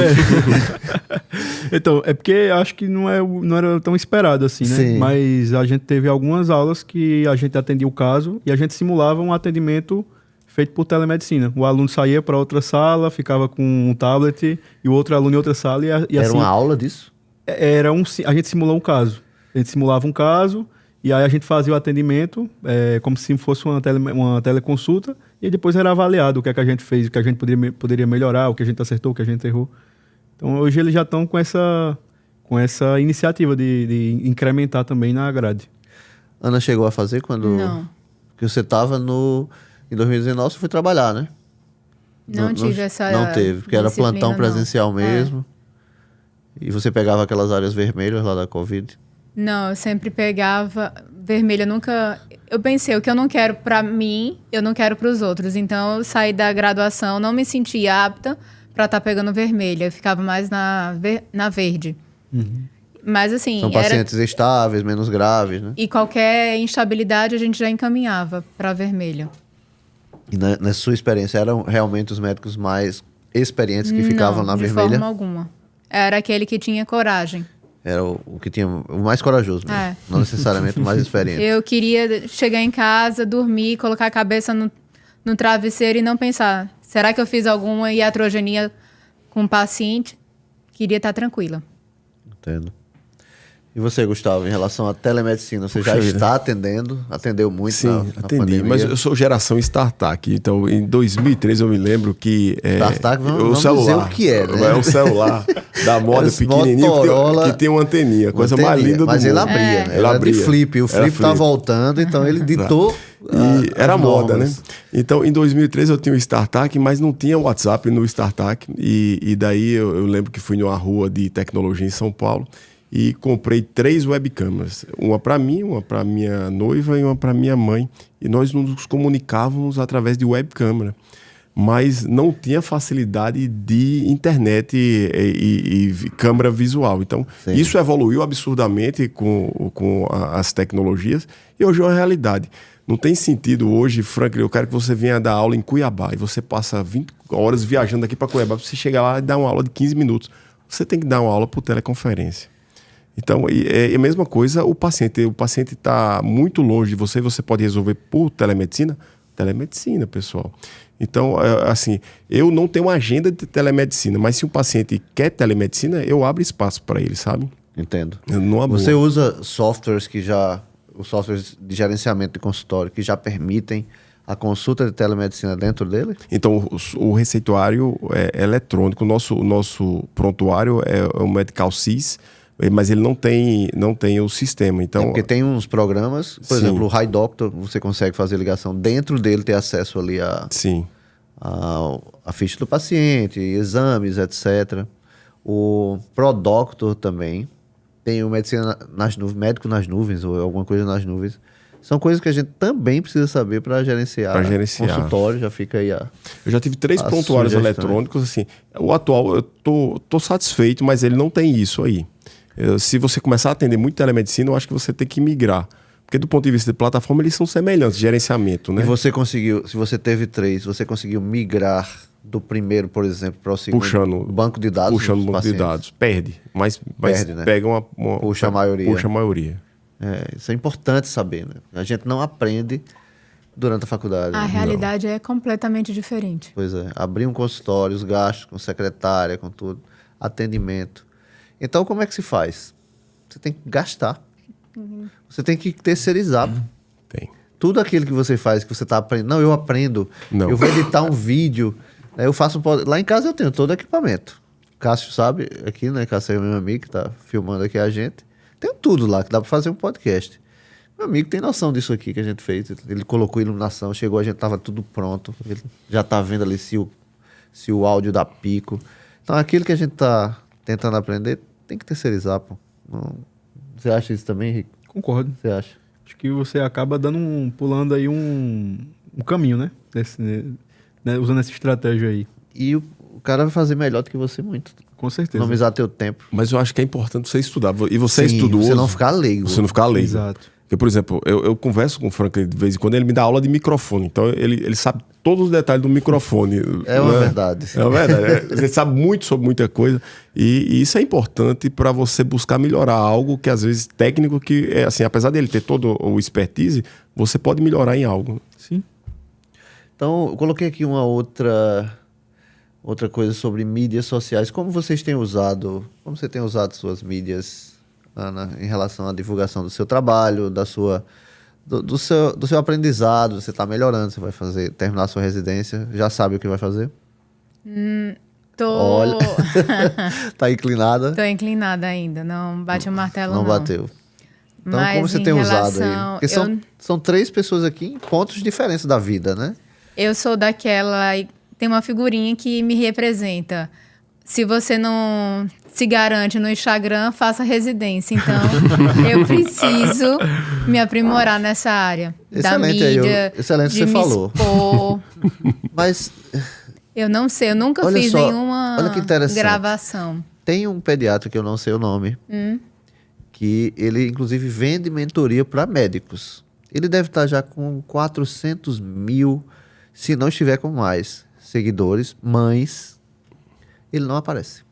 Então, é porque acho que não era tão esperado assim, né? Sim. Mas a gente teve algumas aulas que a gente atendia o caso e a gente simulava um atendimento feito por telemedicina. O aluno saía para outra sala, ficava com um tablet e o outro aluno em outra sala. E Era assim, uma aula disso? a gente simulou um caso. A gente simulava um caso e aí a gente fazia o atendimento como se fosse uma teleconsulta e depois era avaliado o que é que a gente fez, o que a gente poderia melhorar, o que a gente acertou, o que a gente errou. Então, hoje eles já estão com essa iniciativa de incrementar também na grade. Ana chegou a fazer quando... Não. Porque você estava em 2019, você foi trabalhar, né? Não tive essa Não teve, porque era disciplina, plantão não. presencial mesmo. E você pegava aquelas áreas vermelhas lá da Covid. Não, eu sempre pegava vermelha, nunca... Eu pensei, o que eu não quero pra mim, eu não quero pros outros. Então, eu saí da graduação, não me senti apta para estar pegando vermelha. Eu ficava mais na verde. Mas, assim... São pacientes estáveis, menos graves, né? E qualquer instabilidade, a gente já encaminhava para vermelha. E na sua experiência, eram realmente os médicos mais experientes que ficavam na de vermelha? forma alguma. Era aquele que tinha coragem. Era o que tinha o mais corajoso mesmo. É. Não necessariamente o mais experiente. Eu queria chegar em casa, dormir, colocar a cabeça no travesseiro e não pensar, será que eu fiz alguma iatrogenia com o paciente, queria estar tranquila. Entendo. E você, Gustavo, em relação à telemedicina, você já Puxa vida. está atendendo? Atendeu muito Sim, na atendi. pandemia? Mas eu sou geração StarTAC. Então, em 2013, eu me lembro que... StarTAC, vamos o celular, dizer o que é, né? É um celular da moda Esse pequenininho Motorola, que tem uma anteninha. Coisa mais anteninha, linda do mas mundo. ele abria, né? Ele Era abria. de flip. O Era flip tá voltando, então ele ditou E era as moda, né? normas. Então, em 2013 eu tinha o StarTAC, mas não tinha WhatsApp no StarTAC. E daí eu lembro que fui numa rua de tecnologia em São Paulo e comprei 3 webcams. Uma para mim, uma para minha noiva e uma para minha mãe. E nós nos comunicávamos através de webcam. Mas não tinha facilidade de internet e câmera visual. Então, Sim. isso evoluiu absurdamente com as tecnologias e hoje é uma realidade. Não tem sentido hoje, Franklin, eu quero que você venha dar aula em Cuiabá e você passa 20 horas viajando aqui para Cuiabá, você chega lá e dá uma aula de 15 minutos. Você tem que dar uma aula por teleconferência. Então, é a mesma coisa o paciente. O paciente está muito longe de você e você pode resolver por telemedicina? Telemedicina, pessoal. Então, assim, eu não tenho uma agenda de telemedicina, mas se um paciente quer telemedicina, eu abro espaço para ele, sabe? Entendo. Numa boa. Você usa softwares os softwares de gerenciamento de consultório que já permitem a consulta de telemedicina dentro dele? Então, o receituário é eletrônico. O nosso prontuário é o Medical SIS, mas ele não tem o sistema. Então, Porque tem uns programas, por Sim. exemplo, o High Doctor, você consegue fazer ligação dentro dele, ter acesso ali sim. a ficha do paciente, exames, etc. O ProDoctor também. Tem o Medicina nas Nuvens, Médico nas Nuvens, ou alguma coisa nas nuvens. São coisas que a gente também precisa saber para gerenciar. Pra gerenciar. Consultório, já fica aí Eu já tive 3 as prontuários sugestões. eletrônicos. Assim, o atual, eu tô satisfeito, mas ele não tem isso aí. Se você começar a atender muito telemedicina, eu acho que você tem que migrar. Porque do ponto de vista de plataforma, eles são semelhantes, gerenciamento, né? E você conseguiu, se você teve 3, você conseguiu migrar do primeiro, por exemplo, para o segundo Puxando- banco de dados? Puxando dos banco de pacientes? dados. Perde. Mas Perde, né? pega Puxa a maioria. Puxa a maioria. Isso é importante saber, né? A gente não aprende durante a faculdade. A né? realidade é completamente diferente. Pois é, abrir um consultório, os gastos com secretária, com tudo, atendimento. Então, como é que se faz? Você tem que gastar. Você tem que terceirizar. Tem. Tudo aquilo que você faz, que você está aprendendo. Não, eu aprendo. Não. Eu vou editar um vídeo. Né? Eu faço lá em casa eu tenho todo o equipamento. Cássio sabe, aqui, né? Cássio é meu amigo que está filmando aqui a gente. Tem tudo lá que dá para fazer um podcast. Meu amigo tem noção disso aqui que a gente fez. Ele colocou iluminação, chegou, a gente tava tudo pronto. Ele já tá vendo ali se o áudio dá pico. Então aquilo que a gente tá tentando aprender tem que terceirizar, pô. Você acha isso também, Henrique? Concordo. Você acha? Acho que você acaba pulando aí um caminho, né? Usando essa estratégia aí. E o cara vai fazer melhor do que você muito. Com certeza. Economizar teu tempo. Mas eu acho que é importante você estudar. E você é Sim, estudioso. você não ficar leigo. Você não ficar leigo. Exato. Porque, por exemplo, eu converso com o Franklin de vez em quando, ele me dá aula de microfone. Então, ele sabe todos os detalhes do microfone. É uma né? verdade. É uma verdade. Ele sabe muito sobre muita coisa. E isso é importante para você buscar melhorar algo que, às vezes, técnico, que é assim, apesar dele ter todo o expertise, você pode melhorar em algo. Sim. Então, eu coloquei aqui uma outra coisa sobre mídias sociais. Como você tem usado suas mídias, Ana, em relação à divulgação do seu trabalho, do seu aprendizado? Você está melhorando, você vai terminar a sua residência, já sabe o que vai fazer? Tô, Olha, tá inclinada? tô inclinada ainda, não bate o martelo Não não. bateu. Então, Mas como você em tem usado aí? relação- Porque são 3 pessoas aqui em pontos diferentes da vida, né? Eu sou daquela... Tem uma figurinha que me representa. Se você não se garante no Instagram, faça residência. Então, eu preciso me aprimorar nessa área. Excelente, da aí, mídia, excelente de você me falou. expor. Mas Eu não sei, eu nunca Olha fiz só, nenhuma olha que interessante. gravação. tem um pediatra que eu não sei o nome, que ele, inclusive, vende mentoria para médicos. Ele deve estar já com 400 mil, se não estiver com mais, seguidores, mas ele não aparece.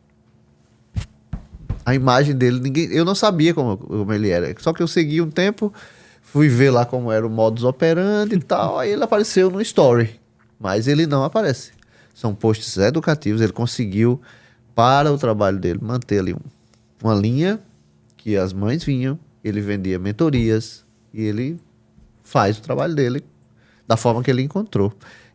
A imagem dele, eu não sabia como ele era. Só que eu segui um tempo, fui ver lá como era o modus operandi e tal, aí ele apareceu no story. Mas ele não aparece. São posts educativos, ele conseguiu para o trabalho dele manter ali uma linha que as mães vinham, ele vendia mentorias e ele faz o trabalho dele da forma que ele encontrou.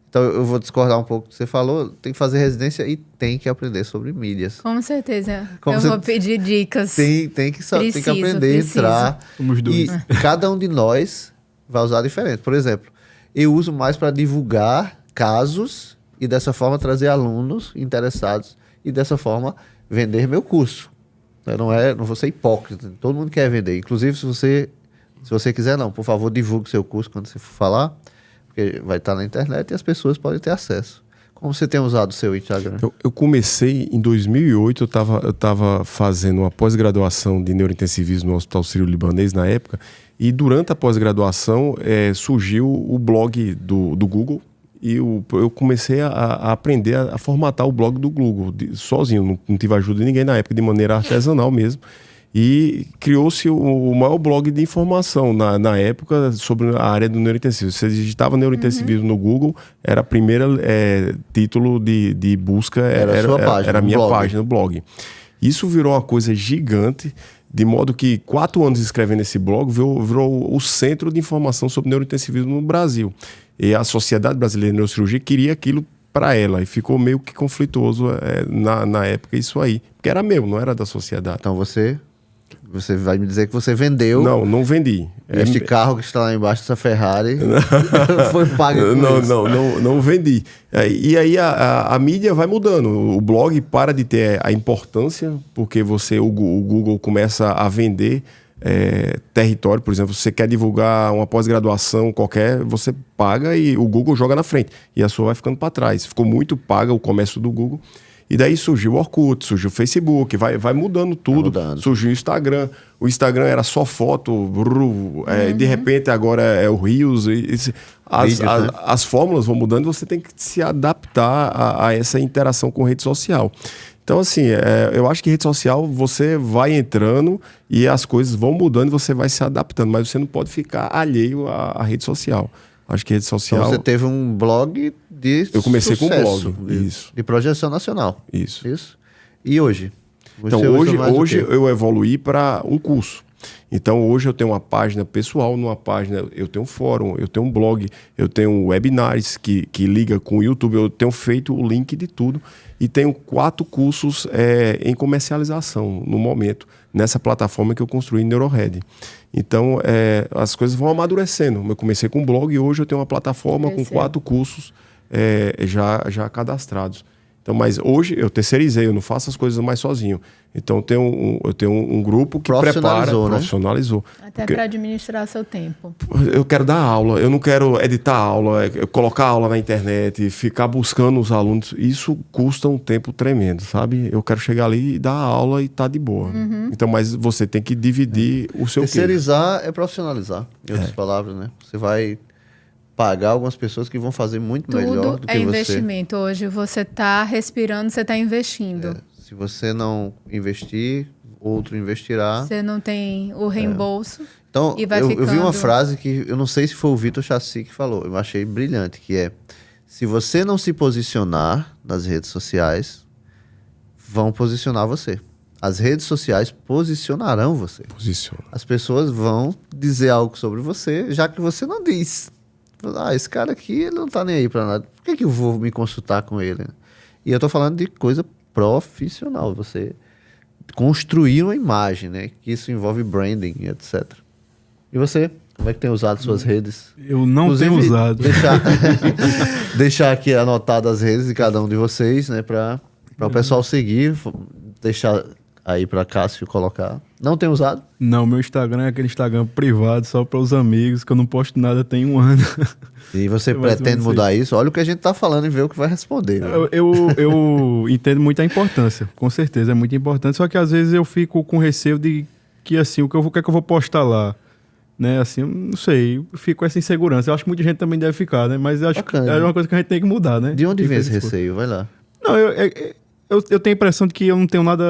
Então eu vou discordar um pouco do que você falou, tem que fazer residência e tem que aprender sobre mídias. Com certeza. Como eu você- vou pedir dicas. Tem que aprender, Preciso. entrar. Somos dois. E cada um de nós vai usar diferente. Por exemplo, eu uso mais para divulgar casos e dessa forma trazer alunos interessados e dessa forma vender meu curso. Eu não vou ser hipócrita. Todo mundo quer vender. Inclusive, se você quiser, não, por favor, divulgue seu curso quando você for falar, porque vai estar na internet e as pessoas podem ter acesso. Como você tem usado o seu Instagram? Eu comecei em 2008, eu estava fazendo uma pós-graduação de neurointensivismo no Hospital Sírio-Libanês na época, e durante a pós-graduação surgiu o blog do Google, e eu comecei a aprender a formatar o blog do Google sozinho, não tive ajuda de ninguém na época, de maneira artesanal mesmo. E criou-se o maior blog de informação na época sobre a área do neurointensivo. Você digitava neurointensivismo no Google, era a primeira título de busca, Era a sua página, era a minha blog. página, o blog. Isso virou uma coisa gigante, de modo que 4 anos escrevendo esse blog virou o centro de informação sobre neurointensivismo no Brasil. E a Sociedade Brasileira de Neurocirurgia queria aquilo para ela, e ficou meio que conflituoso na época isso aí. Porque era meu, não era da sociedade. Então você vai me dizer que você vendeu Não vendi. este carro que está lá embaixo, essa Ferrari, foi pago por isso. Não vendi. E aí a mídia vai mudando. O blog para de ter a importância, porque o Google começa a vender território. Por exemplo, você quer divulgar uma pós-graduação qualquer, você paga e o Google joga na frente. E a sua vai ficando para trás. Ficou muito paga o comércio do Google. E daí surgiu o Orkut, surgiu o Facebook, vai mudando tudo. Surgiu o Instagram. O Instagram era só foto, de repente agora é o Reels. As fórmulas vão mudando e você tem que se adaptar a essa interação com rede social. Então, assim, eu acho que rede social você vai entrando e as coisas vão mudando e você vai se adaptando, mas você não pode ficar alheio à rede social. Acho que rede social... Então você teve um blog de Eu comecei sucesso, com um blog, isso. de projeção nacional. Isso. E hoje? Então, Você usa mais o hoje quê? eu evoluí para um curso. Então, hoje eu tenho uma página pessoal, numa página eu tenho um fórum, eu tenho um blog, eu tenho webinars que liga com o YouTube, eu tenho feito o link de tudo e tenho 4 cursos em comercialização no momento, nessa plataforma que eu construí em NeuroRed. Então, as coisas vão amadurecendo. Eu comecei com um blog e hoje eu tenho uma plataforma com 4 cursos já cadastrados. Então, mas hoje eu terceirizei, eu não faço as coisas mais sozinho. Então eu tenho um grupo que prepara, profissionalizou. Até para administrar seu tempo. Eu quero dar aula, eu não quero editar aula, colocar aula na internet, ficar buscando os alunos. Isso custa um tempo tremendo, sabe? Eu quero chegar ali e dar aula e tá de boa. Então, mas você tem que dividir o seu Terceirizar é profissionalizar, em outras palavras, né? Você vai pagar algumas pessoas que vão fazer muito melhor do que é você. investimento. Hoje você está respirando, você está investindo. Se você não investir, outro investirá. Você não tem o reembolso. Então, e vai eu vi uma ficando- frase que eu não sei se foi o Vitor Chassi que falou, eu achei brilhante, que é: se você não se posicionar nas redes sociais, vão posicionar você. As redes sociais posicionarão você. Posiciona. As pessoas vão dizer algo sobre você, já que você não diz. Esse cara aqui, ele não tá nem aí pra nada. Por que eu vou me consultar com ele? E eu tô falando de coisa profissional. Você construir uma imagem, né? Que isso envolve branding, etc. E você? Como é que tem usado suas redes? Eu não tenho Inclusive, usado. Deixar aqui anotado as redes de cada um de vocês, né? Para o pessoal seguir. Deixar aí para Cássio colocar. Não tem usado? Não, meu Instagram é aquele Instagram privado, só para os amigos, que eu não posto nada tem 1 ano. E você Mais ou pretende menos mudar isso? Olha o que a gente tá falando e vê o que vai responder. Né? Eu entendo muito a importância, com certeza, é muito importante, só que às vezes eu fico com receio de que, assim, o que é que eu vou postar lá? Né, assim, eu não sei, eu fico com essa insegurança. Eu acho que muita gente também deve ficar, né? Mas eu acho que Bacana. é uma coisa que a gente tem que mudar, né? De onde vem esse Infelizmente. receio? Vai lá. Não, eu tenho a impressão de que eu não tenho nada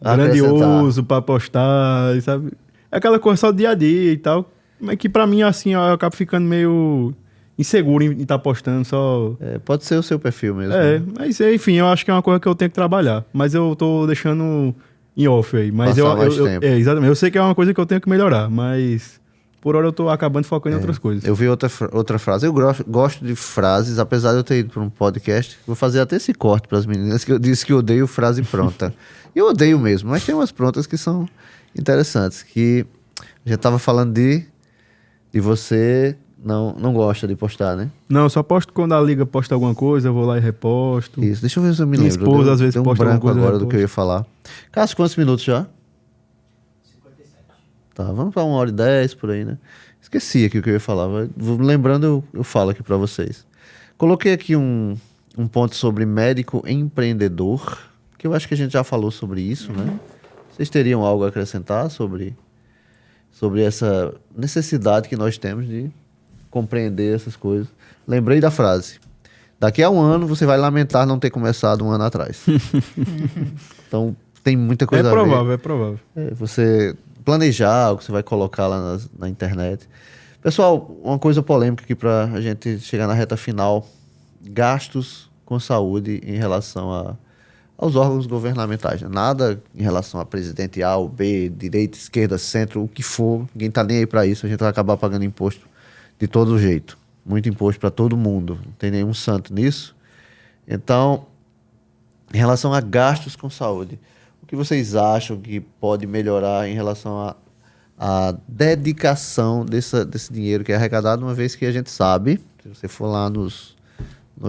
A grandioso pra postar, sabe? É aquela coisa só do dia a dia e tal, mas que pra mim, assim, eu acabo ficando meio inseguro em estar postando só. Pode ser o seu perfil mesmo. Mas enfim, eu acho que é uma coisa que eu tenho que trabalhar. Mas eu tô deixando em off aí. Mas Passar mais tempo. Exatamente. Eu sei que é uma coisa que eu tenho que melhorar, mas por hora eu tô acabando focando em outras coisas. Eu vi outra frase. Eu gosto de frases, apesar de eu ter ido para um podcast. Vou fazer até esse corte para as meninas, que eu disse que eu odeio frase pronta. E eu odeio mesmo, mas tem umas prontas que são interessantes. Que a gente tava falando de você não gosta de postar, né? Não, eu só posto quando a liga posta alguma coisa, eu vou lá e reposto. Isso, deixa eu ver se eu me Minha lembro. esposa, às vezes, deu um posta alguma branco coisa, agora eu do que eu ia falar. Cássio, quantos minutos já? 57. Tá, vamos para 1h10 por aí, né? Esqueci aqui o que eu ia falar. Lembrando, eu falo aqui para vocês. Coloquei aqui um ponto sobre médico empreendedor, que eu acho que a gente já falou sobre isso, né? Vocês teriam algo a acrescentar sobre essa necessidade que nós temos de compreender essas coisas? Lembrei da frase. Daqui a um ano você vai lamentar não ter começado um ano atrás. Então, tem muita coisa a ver. É provável. Você planejar o que você vai colocar lá na internet. Pessoal, uma coisa polêmica aqui para a gente chegar na reta final. Gastos com saúde em relação aos órgãos governamentais. Né? Nada em relação a presidente A ou B, direita, esquerda, centro, o que for. Ninguém está nem aí para isso. A gente vai acabar pagando imposto de todo jeito. Muito imposto para todo mundo. Não tem nenhum santo nisso. Então, em relação a gastos com saúde, o que vocês acham que pode melhorar em relação à dedicação desse dinheiro que é arrecadado, uma vez que a gente sabe, se você for lá nos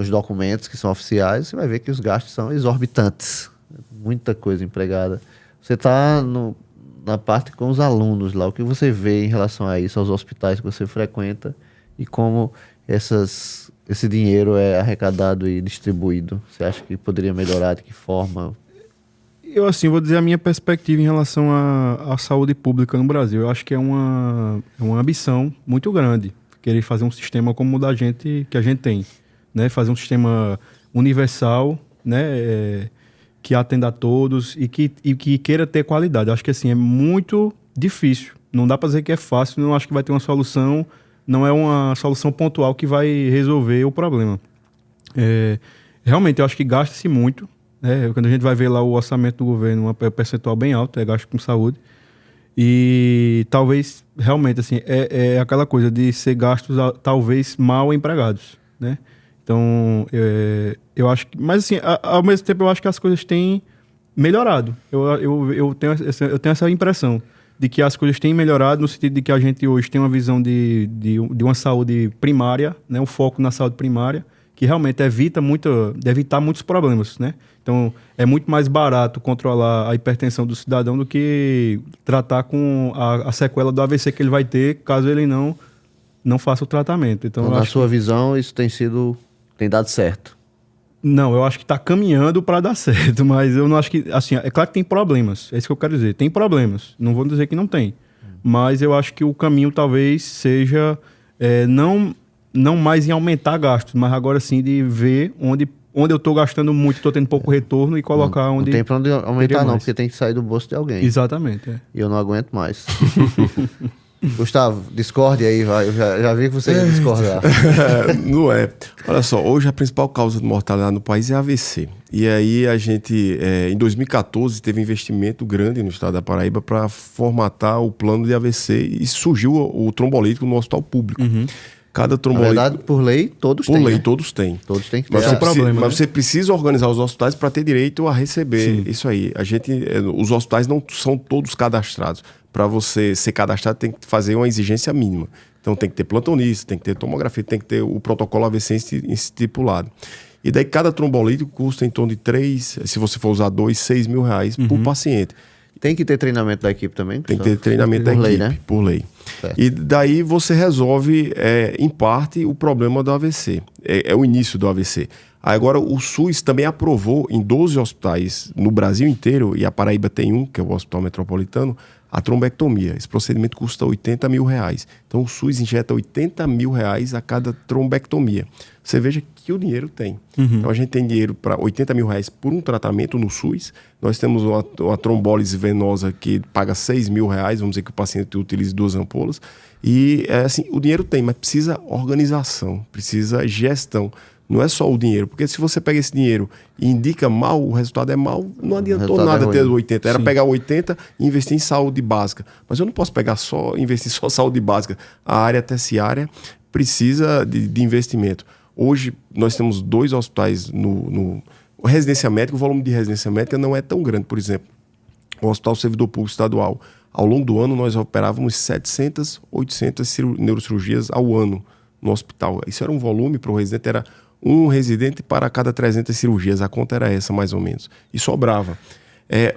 documentos que são oficiais, você vai ver que os gastos são exorbitantes. Muita coisa empregada. Você está na parte com os alunos lá, o que você vê em relação a isso, aos hospitais que você frequenta e como esse dinheiro é arrecadado e distribuído. Você acha que poderia melhorar? De que forma? Eu, assim, vou dizer a minha perspectiva em relação à saúde pública no Brasil. Eu acho que é uma ambição muito grande querer fazer um sistema como o da gente, que a gente tem, né? Fazer um sistema universal, né? Que atenda a todos e que queira ter qualidade. Eu acho que, assim, é muito difícil. Não dá para dizer que é fácil, não acho que vai ter uma solução, não é uma solução pontual que vai resolver o problema. Realmente, eu acho que gasta-se muito. Quando a gente vai ver lá o orçamento do governo, é um percentual bem alto, é gasto com saúde. E talvez, realmente, assim, é aquela coisa de ser gastos, talvez, mal empregados, né? Então, eu acho que... Mas, assim, ao mesmo tempo, eu acho que as coisas têm melhorado. Eu tenho essa impressão de que as coisas têm melhorado no sentido de que a gente hoje tem uma visão de uma saúde primária, né? Um foco na saúde primária, que realmente deve evitar muitos problemas, né? Então, é muito mais barato controlar a hipertensão do cidadão do que tratar com a sequela do AVC que ele vai ter caso ele não faça o tratamento. Então, na sua visão, isso tem dado certo? Não, eu acho que está caminhando para dar certo, mas eu não acho que... Assim, é claro que tem problemas, é isso que eu quero dizer. Tem problemas, não vou dizer que não tem. Mas eu acho que o caminho talvez seja não mais em aumentar gastos, mas agora sim de ver onde eu estou gastando muito, estou tendo pouco retorno e colocar onde... Não tem para onde aumentar não, porque tem que sair do bolso de alguém. Exatamente. E eu não aguento mais. Gustavo, discorde aí, vai. Eu já vi que você ia discordar. Não é. Olha só, hoje a principal causa de mortalidade no país é AVC. E aí a gente, em 2014, teve um investimento grande no estado da Paraíba para formatar o plano de AVC e surgiu o trombolítico no hospital público. Uhum. Na verdade, por lei, todos têm. Por lei, né? Todos têm. Todos têm que ter. Mas, problema, mas você precisa organizar os hospitais para ter direito a receber isso aí. Os hospitais não são todos cadastrados. Para você ser cadastrado, tem que fazer uma exigência mínima. Então, tem que ter plantonista, tem que ter tomografia, tem que ter o protocolo AVC estipulado. E daí, cada trombolítico custa em torno de 3, se você for usar 2, 6 mil reais por paciente. Tem que ter treinamento da equipe também? Tem que ter treinamento da por equipe, lei, né? por lei. Certo. E daí você resolve, em parte, o problema do AVC. É o início do AVC. Agora, o SUS também aprovou em 12 hospitais no Brasil inteiro, e a Paraíba tem um, que é o Hospital Metropolitano, a trombectomia. Esse procedimento custa R$80.000. Então o SUS injeta R$80.000 a cada trombectomia. Você veja que o dinheiro tem. Então a gente tem dinheiro para R$80.000 por um tratamento no SUS. Nós temos uma trombólise venosa que paga R$6.000, vamos dizer que o paciente utilize 2 ampolas. E assim, o dinheiro tem, mas precisa organização, precisa gestão. Não é só o dinheiro, porque se você pega esse dinheiro e indica mal, o resultado é mal, não adiantou nada ter 80. Era pegar 80 e investir em saúde básica. Mas eu não posso investir só saúde básica. A área terciária precisa de investimento. Hoje, nós temos 2 hospitais no residência médica. O volume de residência médica não é tão grande. Por exemplo, o Hospital Servidor Público Estadual. Ao longo do ano, nós operávamos 700, 800 neurocirurgias ao ano no hospital. Isso era um volume para o residente, era um residente para cada 300 cirurgias. A conta era essa, mais ou menos. E sobrava.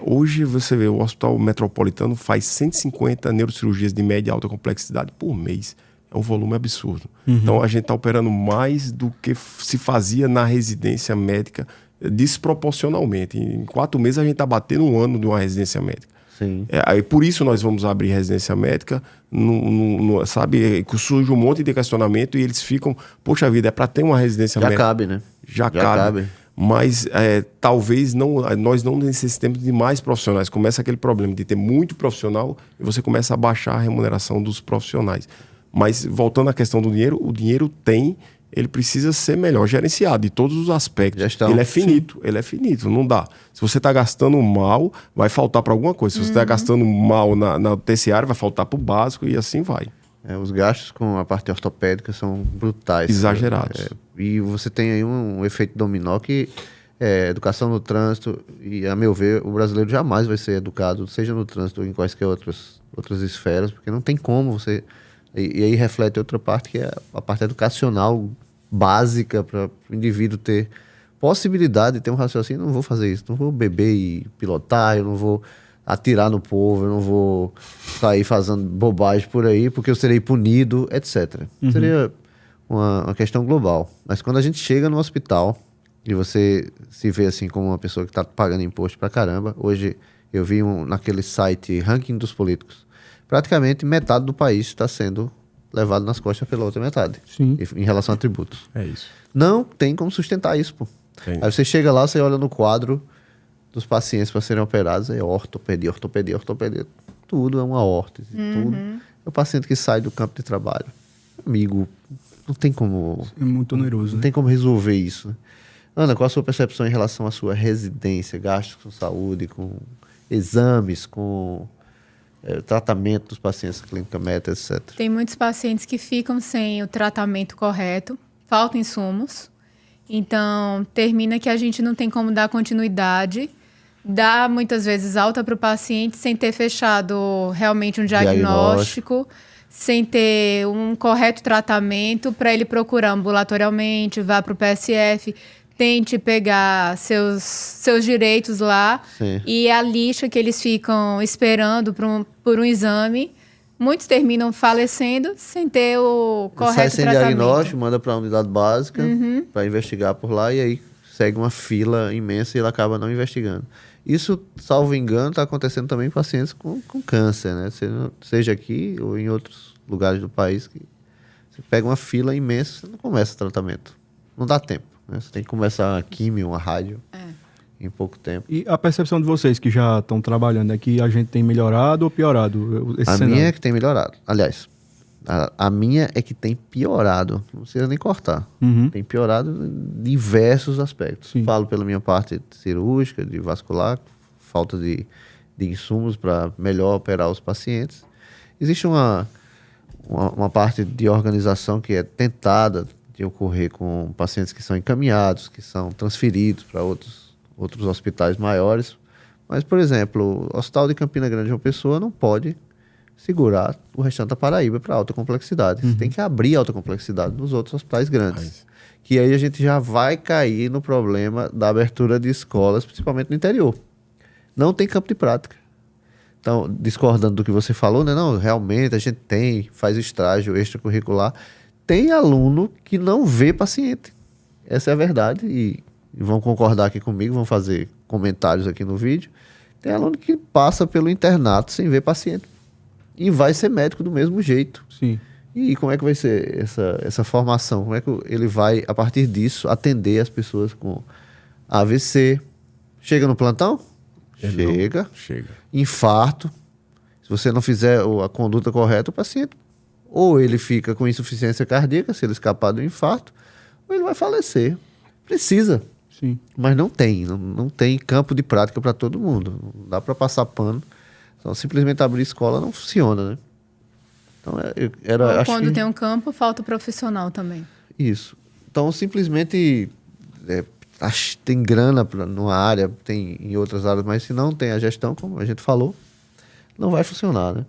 Hoje, você vê, o Hospital Metropolitano faz 150 neurocirurgias de média e alta complexidade por mês. É um volume absurdo. Então, a gente está operando mais do que se fazia na residência médica desproporcionalmente. Em 4 meses, a gente está batendo um ano de uma residência médica. Sim. Por isso nós vamos abrir residência médica, sabe? Surge um monte de questionamento e eles ficam, poxa vida, é para ter uma residência médica. Já cabe, né? Já cabe. Mas talvez nós não necessitemos de mais profissionais. Começa aquele problema de ter muito profissional e você começa a baixar a remuneração dos profissionais. Mas voltando à questão do dinheiro, o dinheiro tem, ele precisa ser melhor gerenciado de todos os aspectos. Gestão. Ele é finito, não dá. Se você está gastando mal, vai faltar para alguma coisa. Se você está gastando mal na terciária, vai faltar para o básico e assim vai. Os gastos com a parte ortopédica são brutais. Exagerados. E você tem aí um efeito dominó que educação no trânsito, e a meu ver, o brasileiro jamais vai ser educado, seja no trânsito ou em quaisquer outras esferas, porque não tem como você... E aí reflete outra parte, que é a parte educacional básica para o indivíduo ter possibilidade de ter um raciocínio. Não vou fazer isso, não vou beber e pilotar, eu não vou atirar no povo, eu não vou sair fazendo bobagem por aí, porque eu serei punido, etc. Seria uma questão global. Mas quando a gente chega no hospital e você se vê assim como uma pessoa que está pagando imposto pra caramba, hoje eu vi naquele site Ranking dos Políticos, praticamente metade do país está sendo levado nas costas pela outra metade. Sim. Em relação a tributos. É isso. Não tem como sustentar isso, pô. Tem. Aí você chega lá, você olha no quadro dos pacientes para serem operados, é ortopedia. Tudo é uma órtese, tudo. É o paciente que sai do campo de trabalho. Amigo, não tem como... É muito oneroso, Não né? tem como resolver isso. Ana, qual a sua percepção em relação à sua residência, gastos com saúde, com exames, com... tratamento dos pacientes, clínica meta, etc. Tem muitos pacientes que ficam sem o tratamento correto, faltam insumos, então termina que a gente não tem como dar continuidade, dá muitas vezes alta para o paciente sem ter fechado realmente um diagnóstico, sem ter um correto tratamento para ele procurar ambulatorialmente, vá para o PSF, tente pegar seus direitos lá. Sim. E a lixa que eles ficam esperando por um exame, muitos terminam falecendo sem ter o correto Sai sem tratamento. diagnóstico, manda para a unidade básica para investigar por lá e aí segue uma fila imensa e ele acaba não investigando. Isso, salvo engano, está acontecendo também em pacientes com câncer, né? Seja aqui ou em outros lugares do país, que você pega uma fila imensa, você não começa o tratamento. Não dá tempo. Você tem que começar a químio, uma rádio, em pouco tempo. E a percepção de vocês que já estão trabalhando é que a gente tem melhorado ou piorado esse A cenário? minha é que tem melhorado. Aliás, a minha é que tem piorado. Não precisa nem cortar. Tem piorado em diversos aspectos. Sim. Falo pela minha parte cirúrgica, de vascular, falta de insumos para melhor operar os pacientes. Existe uma parte de organização que é tentada de ocorrer com pacientes que são encaminhados, que são transferidos para outros hospitais maiores. Mas, por exemplo, o Hospital de Campina Grande, uma pessoa não pode segurar o restante da Paraíba para alta complexidade. Você tem que abrir alta complexidade nos outros hospitais grandes. Que aí a gente já vai cair no problema da abertura de escolas, principalmente no interior. Não tem campo de prática. Então, discordando do que você falou, né? Não, realmente a gente faz estágio extracurricular. Tem aluno que não vê paciente. Essa é a verdade. E vão concordar aqui comigo, vão fazer comentários aqui no vídeo. Tem aluno que passa pelo internato sem ver paciente e vai ser médico do mesmo jeito. Sim. E como é que vai ser essa formação? Como é que ele vai, a partir disso, atender as pessoas com AVC? Chega no plantão? Chega. Chega. Infarto. Se você não fizer a conduta correta, o paciente ou ele fica com insuficiência cardíaca, se ele escapar do infarto, ou ele vai falecer. Precisa, Sim. mas não tem. Não tem campo de prática para todo mundo. Não dá para passar pano. Então, simplesmente abrir escola não funciona, né? Então, Ou acho quando que tem um campo, falta o profissional também. isso. Então, simplesmente tem grana numa área, tem em outras áreas, mas se não tem a gestão, como a gente falou, não vai funcionar, né?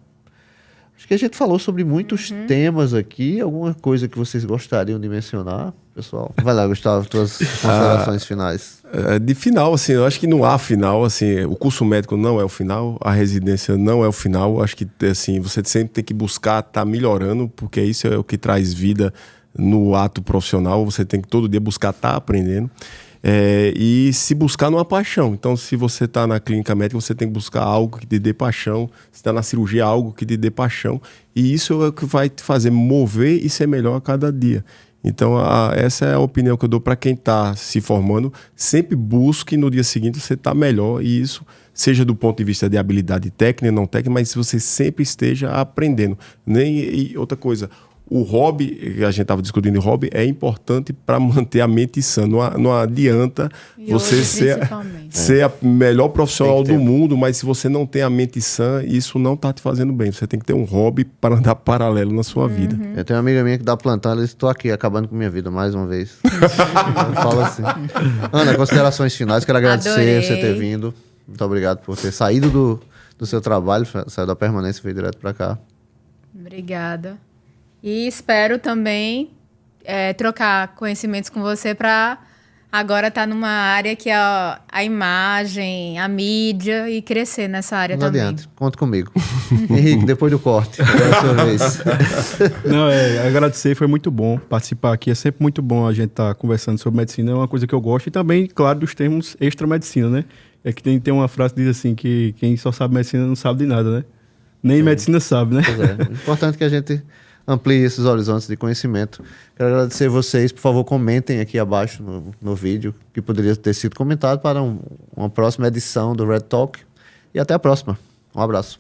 Acho que a gente falou sobre muitos temas aqui. Alguma coisa que vocês gostariam de mencionar, pessoal? Vai lá, Gustavo, tuas considerações finais. De final, assim, eu acho que não há final, assim, o curso médico não é o final, a residência não é o final. Eu acho que, assim, você sempre tem que buscar estar melhorando, porque isso é o que traz vida no ato profissional. Você tem que todo dia buscar estar aprendendo. E se buscar numa paixão. Então, se você está na clínica médica, você tem que buscar algo que te dê paixão. Se está na cirurgia, algo que te dê paixão. E isso é o que vai te fazer mover e ser melhor a cada dia. Então, essa é a opinião que eu dou para quem está se formando. Sempre busque no dia seguinte você estar melhor. E isso, seja do ponto de vista de habilidade técnica, não técnica, mas se você sempre esteja aprendendo. E outra coisa, o hobby, que a gente estava discutindo, o hobby é importante para manter a mente sã. Não adianta E você hoje, ser principalmente. a melhor profissional Tem que ter. do mundo, mas se você não tem a mente sã, isso não está te fazendo bem. Você tem que ter um hobby para andar paralelo na sua vida. Eu tenho uma amiga minha que dá plantão, ela disse, estou aqui acabando com minha vida mais uma vez. Fala assim. Ana, considerações finais, quero agradecer Adorei. você ter vindo. Muito obrigado por ter saído do seu trabalho, saiu da permanência e veio direto para cá. Obrigada. E espero também trocar conhecimentos com você para agora estar numa área que é a imagem, a mídia e crescer nessa área Não também. adianta, conta comigo. Henrique, depois do corte, agora é a sua vez. Não, agradecer, foi muito bom participar aqui. É sempre muito bom a gente estar conversando sobre medicina, é uma coisa que eu gosto. E também, claro, dos termos extra-medicina, né? É que tem uma frase que diz assim, que quem só sabe medicina não sabe de nada, né? Nem medicina sabe, né? Pois é, o importante é que a gente amplie esses horizontes de conhecimento. Quero agradecer vocês, por favor, comentem aqui abaixo no vídeo, que poderia ter sido comentado para uma próxima edição do Red Talk. E até a próxima. Um abraço.